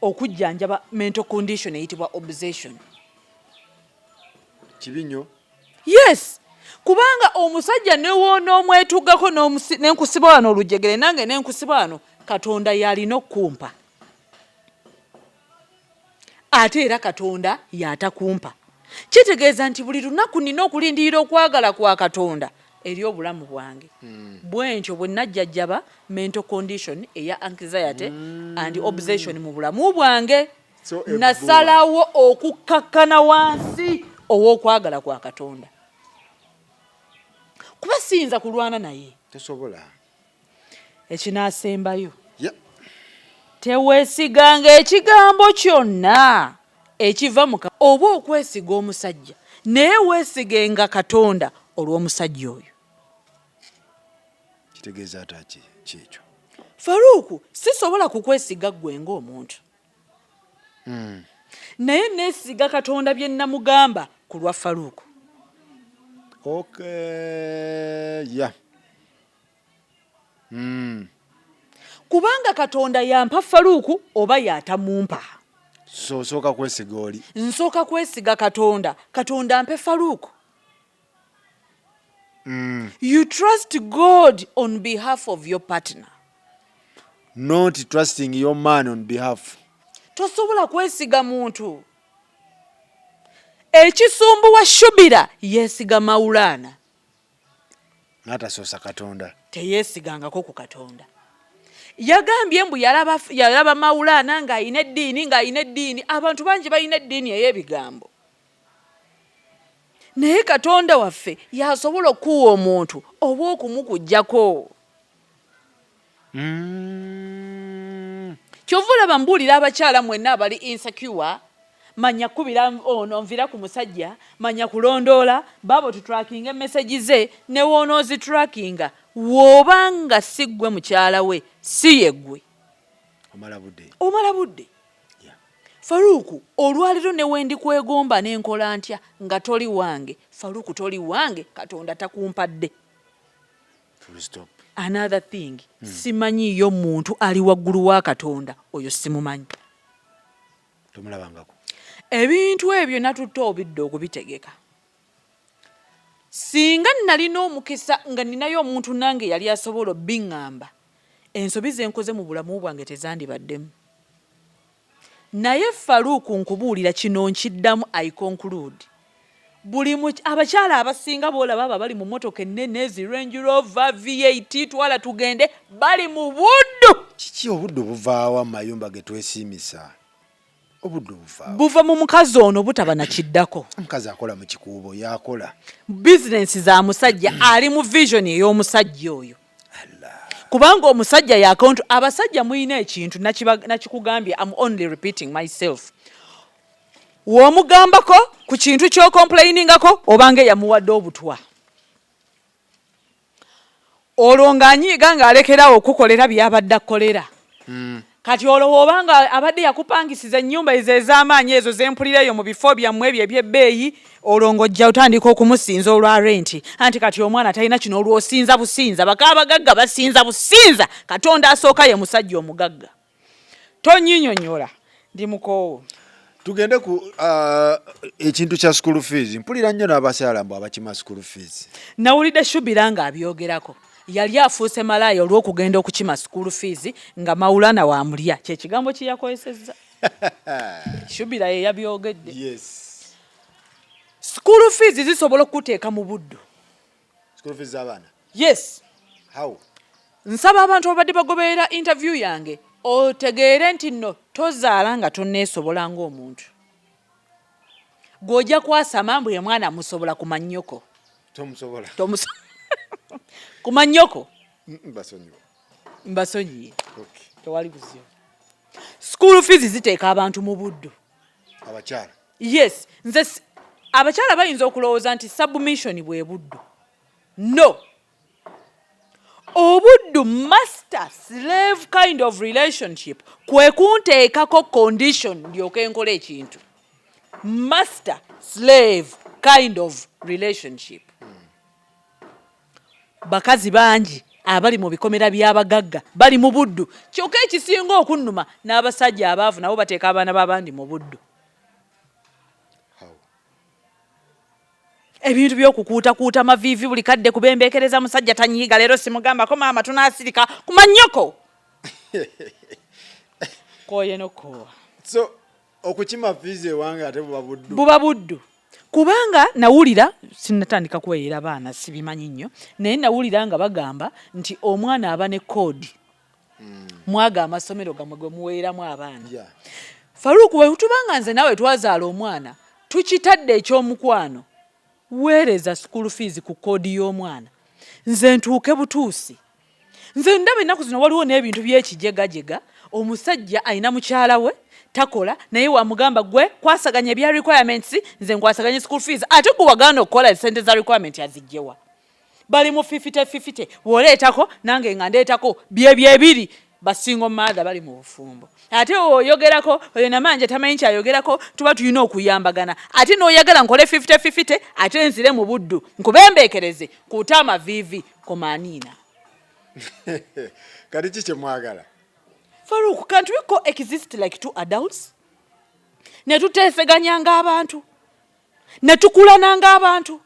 Okujjanjaba mental condition eyitibwa obsession. Kibinyo. Yes. Kubanga omusajja newoona omwetugako n'enkusiba wano olujegere nange n'enkusiba wano Katonda yalina okkumpa. Ate era Katonda yatakumpa. Kitegeeza nti buli lunaku nina okulindirira okwagala kwa Katonda eri obulamu bwange. Bwentyo bwe najjajjaba mental condition eya anxiety and obsession mu bulamu bwange. Nasalawo okukkakkana wansi ow'okwagala kwa Katonda. Kuba siyinza kulwana naye. Tosobola. Ekinaasembayo. Teweesiganga ekigambo kyonna ekiva mu oba okwesiga omusajja naye weesigenga Katonda olw'omusajja oyo. Kitegeeza ataki kyekyo. Faruku sisobola kukwesiga ggwe ng'omuntu. Naye neesiga Katonda bye nnamugamba ku lwa Faruku. Okay, yeah. Kubanga Katonda yampa Faruku oba yatamumpa. So soka kwesiga oli. Nsooka kwesiga Katonda. Katonda ampe Faruku. You trust God on behalf of your partner. Not trusting your man on behalf. Tosobola kwesiga muntu. Ekisumbuwa Shubira yeesiga Mawulana. N'atasosa Katonda. Teyeesigangako ku Katonda. Yagambye mbu yalaba Mawulana ng'ayina eddiini. Abantu bangi balina eddiini ey'ebigambo. Naye Katonda waffe yasobola okuwa omuntu oba okumukuggyako. Kyova olaba mbuulira abakyala mwenna abali insecure, manya kubira ono nvira ku musajja, manya kulondoola, baabo tutrakinga message ze ne woonoozi trackinga. Wobanga si ggwe mukyala we, si ye ggwe. Omala budde. Faruku, olwaliro ne wendi kwegomba n'enkola ntya nga toli wange. Faruku toli wange, Katonda takumpadde. Full stop. Another thing, simanyiyo muntu ali waggulu wa Katonda, oyo simumanyi. Tomulabangako. Ebintu ebyo natutte obidde okubitegeka. Singa nalina omukisa nga ninayo omuntu nange yali asobola obbiŋŋamba, ensobi ze nkoze mu bulamu bwange tezandibaddemu. Naye Faruku nkubuulira kino nkiddamu I conclude. Buli abakyala abasinga boolaba bali mu mmotoka ennene ezi Range Rover V8 twala tugende bali mu buddu. Kiki obuddu buvaawa mu mayumba ge twesiimisa? Obuddu buvaawa. Buva mu mukazi ono butaba na kiddako. Omukazi akola mu kikuubo yakola. Bizinensi za musajja ali mu vision ey'omusajja oyo. Kubanga omusajja yakonto abasajja muyina ekintu nakikugambye. I'm only repeating myself. Womugambako ku kintu kyo complainingako obange yamuwadde obutwa. Olwo ng'anyiiga ng'alekerawo okukolera byabadde akolera. Kati olwo obanga abadde yakupangisiza ennyumba ezo ez'amaanyi ezo zempulirayo mu bifo byammwe ebyo eby'ebbeeyi, olwo ng'ojja otandika okumusinza olwa renti. Anti kati omwana talina kino olw'osinza businza. Bakabagagga basinza businza. Katonda asooka ye musajja omugagga. Tonyinyonyola. Ndi mukoowo. Tugende ku ekintu kya school fees. Mpulira nnyo n'abakyala mbu abakima school fees. Nawulidde Shubira ng'abyogerako. Yali afuuse malaaya olw'okugenda okukima school fees nga Mawulana wamulya. Kye kigambo kye yakozesezza. Shubira ye yabyogedde. Yes. School fees zisobola okuteeka mu buddu. School fees z'abaana? Yes. How? Nsaba abantu abadde bagoberera interview yange otegeere nti nno tozaala nga tonneesobola ng'omuntu. Gw'ojja kwasama mbu ye mwana musobola kumannyoko. Tomusobola. Kumanyoko. Mbasonyiwe. Okay. Tewali buzio. School fees ziteeka abantu mu buddu. Abakyala. Yes. Nze abakyala bayinza okulowooza nti submission bwe buddu. No. obuddu master slave kind of relationship kwe kunteekako condition ndyoke nkola ekintu. Master slave kind of relationship. Bakazi bangi abali mu bikomera by'abagagga bali mu buddu, kyokka ekisinga okunnuma n'abasajja abaavu nabo bateeka abaana b'abandi mu buddu. Ebintu by'okukuutakuuta maviivi buli kadde kubembeekereza musajja tanyiiga leero simugambako maama tunaasirika kumanyoko. Kooye nokoowa. So okukima fiizi ewange ate buba buddu. Buba buddu. Kubanga nawulira sinnatandika kweyera abaana sibimanyi nnyo naye nawulira nga bagamba nti omwana aba ne koodi mwaga amasomero gamwe gwe muweeramu abaana. Faruku we tubanga nze nawe twazaala omwana tukitadde ekyomukwano weereza school fees ku koodi y'omwana nze ntuuke butuusi. Nze ndaba ennaku zino waliwo n'ebintu by'ekijegajega omusajja alina mukyala we takola naye wamugamba gwe kwasaganya ebya requirements nze nkwasaganya school fees ate gwe wagaana okukola sente za requirement yazijjewa. Bali mu 50-50 woleetako nange nga ndeetako byebiri basingo mother bali mu bufumbo. Ate oyogerako oyo Namayanja tamanyi kyayogerako tuba tulina okuyambagana. Ate n'oyagala nkole 50-50 ate nzire mu buddu nkubembeekereze kuuta amaviivi komaaniina. Kati ki kye mwagala? Faruku, can't we coexist like two adults? Ne tuteeseganya ng'abantu. Ne tukulana ng'abantu.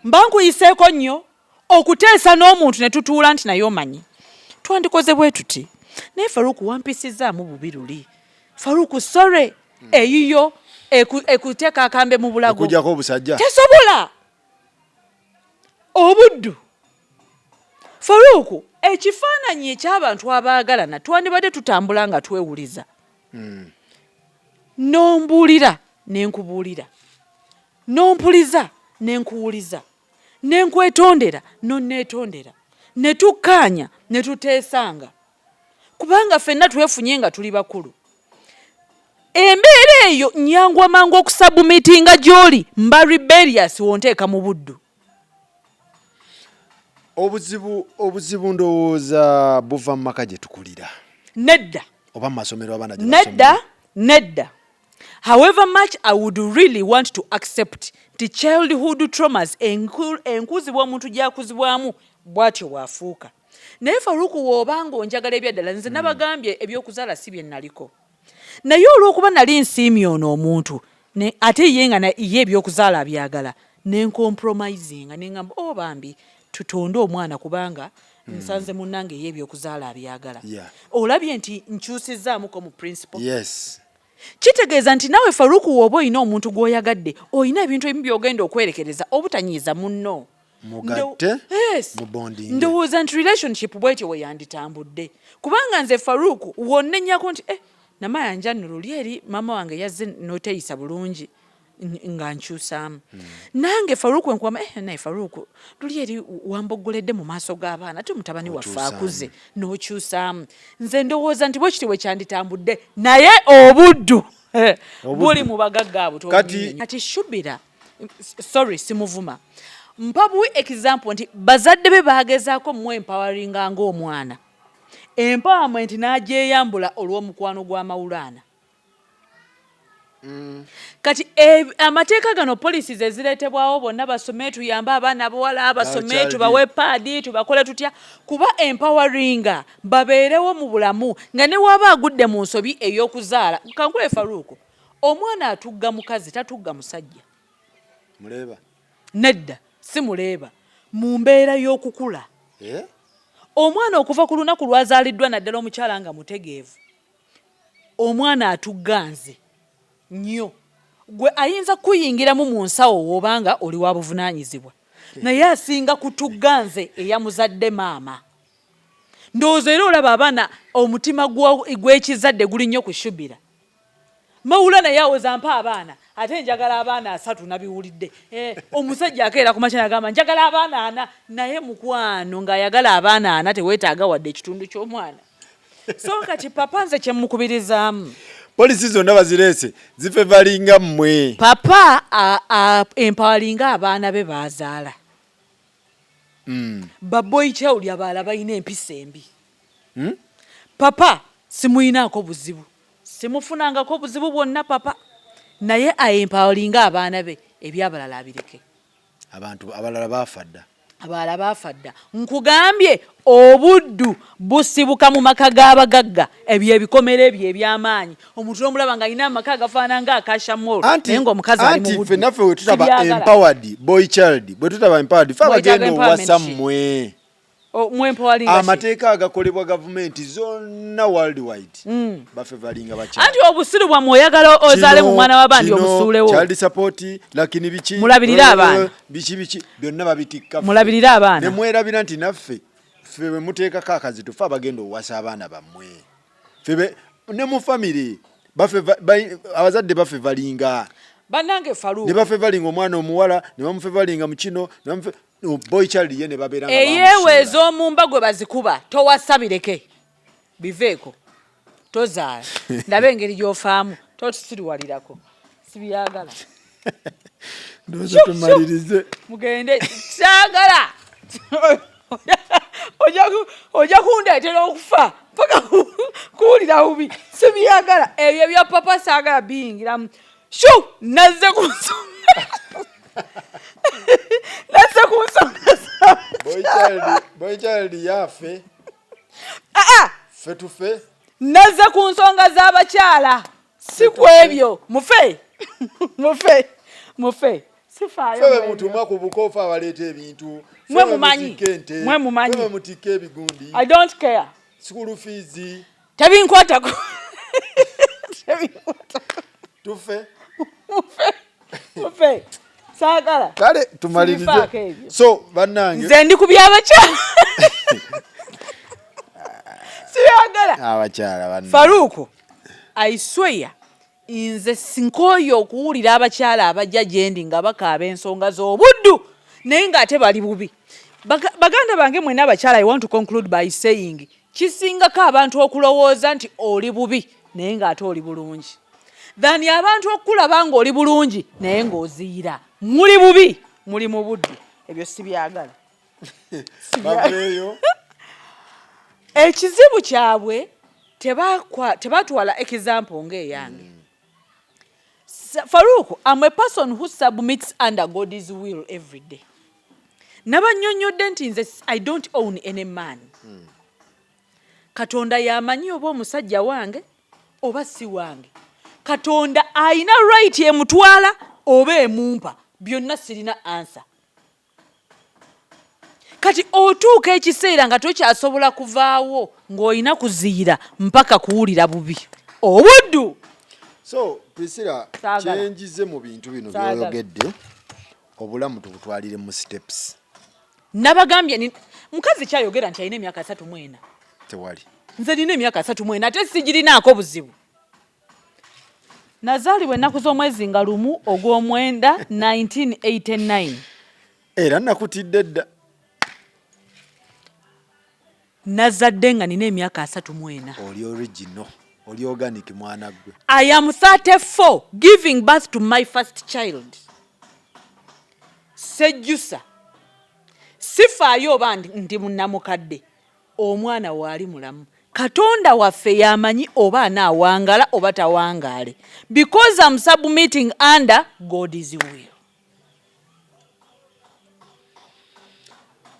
Mbangu yiseeko nnyo okuteesa n'omuntu ne tutuula nti naye omanyi. Twandikoze bwe tuti. Naye Faruku wampisizaamu bubi luli. Faruku sorry. Eyiyo ekuteeka akambe mu bulago. Ekujjako obusajja. Tesobola. Obuddu. Faruku, ekifaananyi eky'abantu abaagalana twandibadde tutambula nga twewuliza. Nombuulira n'enkubuulira. Nompuliza n'enkuwuliza. N'enkwetondera n'onneetondera. Ne tukkaanya ne tuteesanga. Kubanga ffenna twefunye nga tuli bakulu. Embeera eyo nyangwa mangu okusabumitinga gy'oli mba rebellious wonteeka mu buddu. Obuzibu ndowooza buva mu maka gye tukulira. Nedda. Oba mu masomero abaana gye basomera. Nedda. However much I would really want to accept the childhood traumas enkuzibwa omuntu gyakuzibwamu bw'atyo bw'afuuka. Naye Faruku w'obanga onjagala ebyaddala nze nabagambye eby'okuzaala si bye naliko. Naye olw'okuba nali nsiimye ono omuntu ate ye nga ye eby'okuzaala abyagala n'enkompromisinga n'engamba bambi tutonde omwana kubanga nsanze munnange ye eby'okuzaala abyagala. Olabye nti nkyusizaamuko mu principle. Yes. Kitegeeza nti nawe Faruku w'oba olina omuntu gw'oyagadde olina ebintu ebimu by'ogenda okwerekereza obutanyiiza munno. Mugatte mu bonding. Ndowooza nti relationship bw'etyo we yanditambudde. Kubanga nze Faruku wonnennyako nti Namayanja nno luli eri maama wange yazze n'oteeyisa bulungi nga nkyusaamu. Nange Faruku enkwama naye Faruku luli eri wamboggoledde mu maaso g'abaana ate mutabani waffe akuze n'okyusaamu. Nze ndowooza nti bwe kiti we kyanditambudde naye obuddu buli mu bagagga abo. Kati Shubira sorry simuvuma. Mpa buwi example nti bazadde be baagezaako mu empoweringa ng'omwana. Empowerment n'agyeyambula olw'omukwano gw'amawulaana. Kati amateeka gano policies ezireetebwawo bonna basome tuyambe abaana bawala abasome tubawe paadi tubakole tutya kuba empoweringa babeerewo mu bulamu nga ne waba agudde mu nsobi ey'okuzaala. Kankule Faruku, omwana atugga mukazi tatugga musajja. Muleeba? Nedda, si muleeba. Mu mbeera y'okukula. Omwana okuva ku lunaku lwazaaliddwa naddala omukyala nga mutegeevu. Omwana atugga nze nnyo. Gwe ayinza kuyingiramu mu nsawo w'obanga oli wa buvunaanyizibwa. Naye asinga kutugga nze eyamuzadde maama. Ndowooza era olaba abaana omutima gw'ekizadde guli nnyo ku Shubira. Mawula naye awoza mpa abaana. Ate njagala abaana 3 nabiwulidde. Omusajja akeera ku makya agamba njagala abaana 4 naye mukwano ng'ayagala abaana 4 teweetaaga wadde ekitundu ky'omwana. So kati papa nze kye mukubirizaamu. Polisi zonna bazireese zifevalinga mmwe. Papa empawalinga abaana be baazaala. baboyi child abalala balina empisa embi. Papa simuyinaako buzibu, simufunangako buzibu bwonna papa, naye ayempawalinga abaana be ebyabalala abireke. Abantu abalala baafadda. Abalala baafadda. Nkugambye obuddu busibuka mu maka g'abagagga ebyo ebikomere ebyo eby'amaanyi. Omuntu omulaba nga alina amaka agafaana ng'akashamol naye ng'omukazi ali mu buddu. Anti ffenna ffe bwe tutaba empowered boy child, bwe tutaba empowered ffe abagenda owasa mmwe. Amateeka agakolebwa gavumenti zonna worldwide baffe balinga bakyala. Anti obusiru bwammwe oyagala ozaale mu mwana w'abandi omusuulewo. Child support lakini biki mulabirira abaana biki byonna babitikka. Mulabirira abaana ne mwerabira nti naffe ffe bwe muteekako akazito ffe abagenda owasa abaana bammwe. Ffe ne mu family baffe abazadde baffe balinga bannange Faruku ne baffe balinga omwana omuwala ne bamufe balinga mu kino ne bamufe boy child ye ne babeera nga eyeweeza omumba gwe bazikuba towasabireke biveeko tozaala ndabe engeri gy'ofaamu tosiriwalirako sibyagala ndoza tumalirize mugende kyagala ojja kundeetera okufa paka kuwulira bubi sibyagala ebyo bya papa saagala biyingiramu shu nazze ku nsonga nazze ku nsonga boy child yafe fe tufe nazze ku nsonga z'abakyala si ku ebyo mufe sifaayo febe mutuma ku bukoofu abaleeta ebintu mwe mumanyi mutikka ebigundi. I don't care. School fees tebinkwatako tufe mufe saagala kale tumalirize. So bannange nze ndi ku by'abakyala sibyagala abakyala bannange Faruku I swear nze sinkooyo okuwulira abakyala abajja gyendi nga bakaaba ensonga z'obuddu naye ng'ate bali bubi. Baganda bange mwenna abakyala I want to conclude by saying kisingako abantu okulowooza nti oli bubi naye ng'ate oli bulungi thani abantu okukulaba ng'oli bulungi naye ng'oziira muli bubi muli mu buddu. Ebyo sibyagala. Ekizibu kyabwe tebatwala example ng'eyange. Faruku, I'm a person who submits under God's will every day. Nabanyonyodde nti nze I don't own any man. Katonda yamanyi oba omusajja wange oba si wange. Katonda ayina right emutwala oba emumpa byonna sirina answer. Kati otuuka ekiseera nga tokyasobola kuvaawo ng'olina kuziira mpaka kuwulira bubi obuddu. So Priscila kyenjize mu bintu bino by'oyogedde obulamu tubutwalire mu steps. Nabagambye mukazi kyayogera nti alina emyaka 34. Tewali. Nze nina emyaka 34 ate sigirinaako buzibu. Nazaalibwa ennaku z'omwezi nga lumu ogw'omwenda 1989. Era nakutidde dda. Nazadde nga nina emyaka 34. Oli original. Oli organic mwana gwe. I am 34 giving birth to my first child. Sejjusa. Sifaayo oba ndi munnamukadde. Omwana waali mulamu. Katonda waffe yamanyi oba anaawangala oba tawangaale. Because I'm submitting under God's will.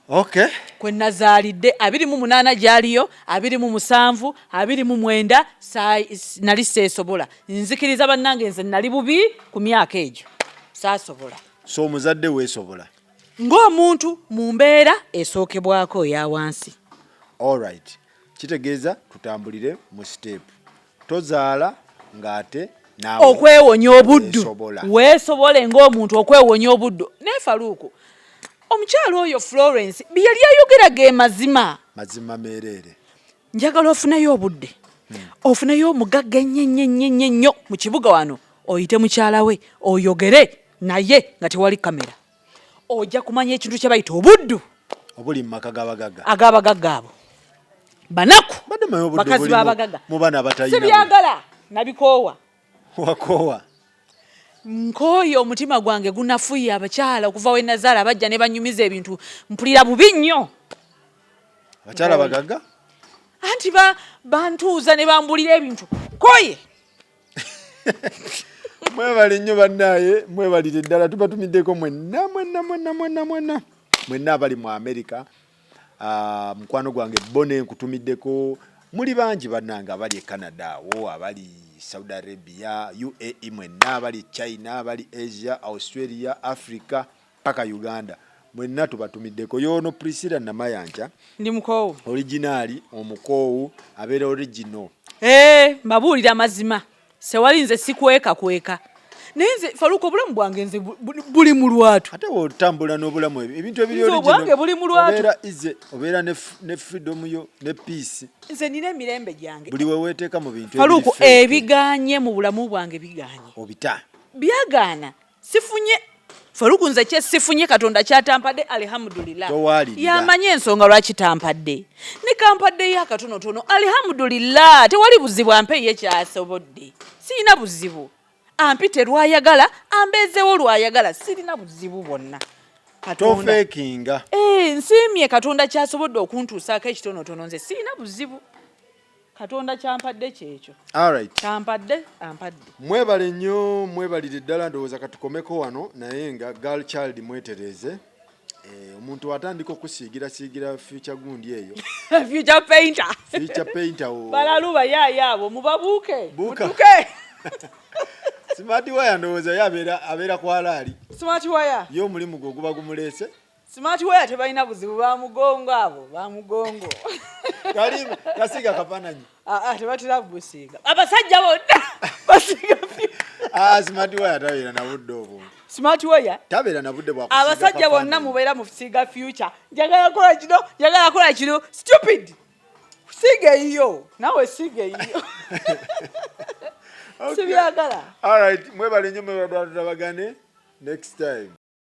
Okay. Kwe nazaalidde 28 gyaliyo 27 29 nali seesobola nzikiriza bannange nze nali bubi ku myaka egyo saasobola. So omuzadde weesobola ng'omuntu mu mbeera esookebwako eya wansi. All right. Kitegeeza tutambulire mu step. Tozaala ng'ate naawe okwewonya obuddu weesobole ng'omuntu okwewonya obuddu. Ne Faruku omukyalo oyo Florence byali ayogera ge mazima meerere. Njagala ofuneyo obudde ofuneyo omugagga ennyo mu kibuga wano oyite mukyala we oyogere naye nga tewali kamera ojja kumanya ekintu kye bayita obuddu obuli mu maka g'abagagga abo banaku bakazi b'abagagga mu bana abatayina sibyagala nabikoowa wakoowa Nkooye omutima gwange gunafuye abakyala okuva we nazaala bajja ne banyumiza ebintu mpulira bubi nnyo. Abakyala bagagga? Anti bantuuza ne bambulira ebintu. Nkooye. Mwebale nnyo bannaaye, mwebalire ddala tubatumiddeko mwenna abali mu America. Mukwano gwange Bone nkutumiddeko. Muli bangi bannange abali e Canada awo, abali Saudi Arabia, UAE mwenna, abali China, abali Asia, Australia, Africa, paka Uganda. Mwenna tubatumiddeko. Yono Priscila Namayanja. Ndi mukoowu. Originali, omukoowu, abeera original. Mbabuulira mazima. Sewali nze sikweka. Naye nze Faluko obulamu bwange nze buli mu lwatu. Ate otambula n'obulamu ebintu ebiri original. Bwange buli mu lwatu. Obeera ne freedom yo ne peace. Nze nina emirembe gyange. Buli weweteeka mu bintu Faluko ebiganye mu bulamu bwange biganye. Obita. Byagaana. Sifunye Faluko nze sifunye Katonda kyatampadde alhamdulillah. Yamanye ensonga lwaki tampadde. Ne kampadde ya katonotono alhamdulillah. Tewali buzibu ampe ye kyasobodde. Sirina buzibu. Ampite lwayagala, ambezewo lwayagala, sirina buzibu bonna. Katonda. Tofekinga. Nsimye Katonda kyasobodde okuntuusaako ekitonotono nze sirina buzibu. Katonda kyampadde kyekyo. Alright. Kyampadde, ampadde. Mwebale nnyo, mwebalire ddala ndowooza katukomeko wano naye nga girl child mwetereze. Omuntu atandika okusiigira future gundi eyo. Future painter. Future painter. Balaluba yaabo mubabuuke. Mutuke. Smart wire ndowooza abeera ku halali. Smart wire. Yo omulimu gwe guba gumuleese. Smart wire tebalina buzibu bamugongo abo, bamugongo. Kalimu, kasiga kafananyi. Tebatera busiiga. Abasajja bonna basiga. Smart wire tabeera na budde obwo. Smart wire tabeera na budde bwa kusiga. Abasajja bonna mubeera mu siga future. Njagala kola kino, stupid. Siga iyo. Nawe siga iyo. Okay. All right, mwebale nnyo mwebale tutabagane next time.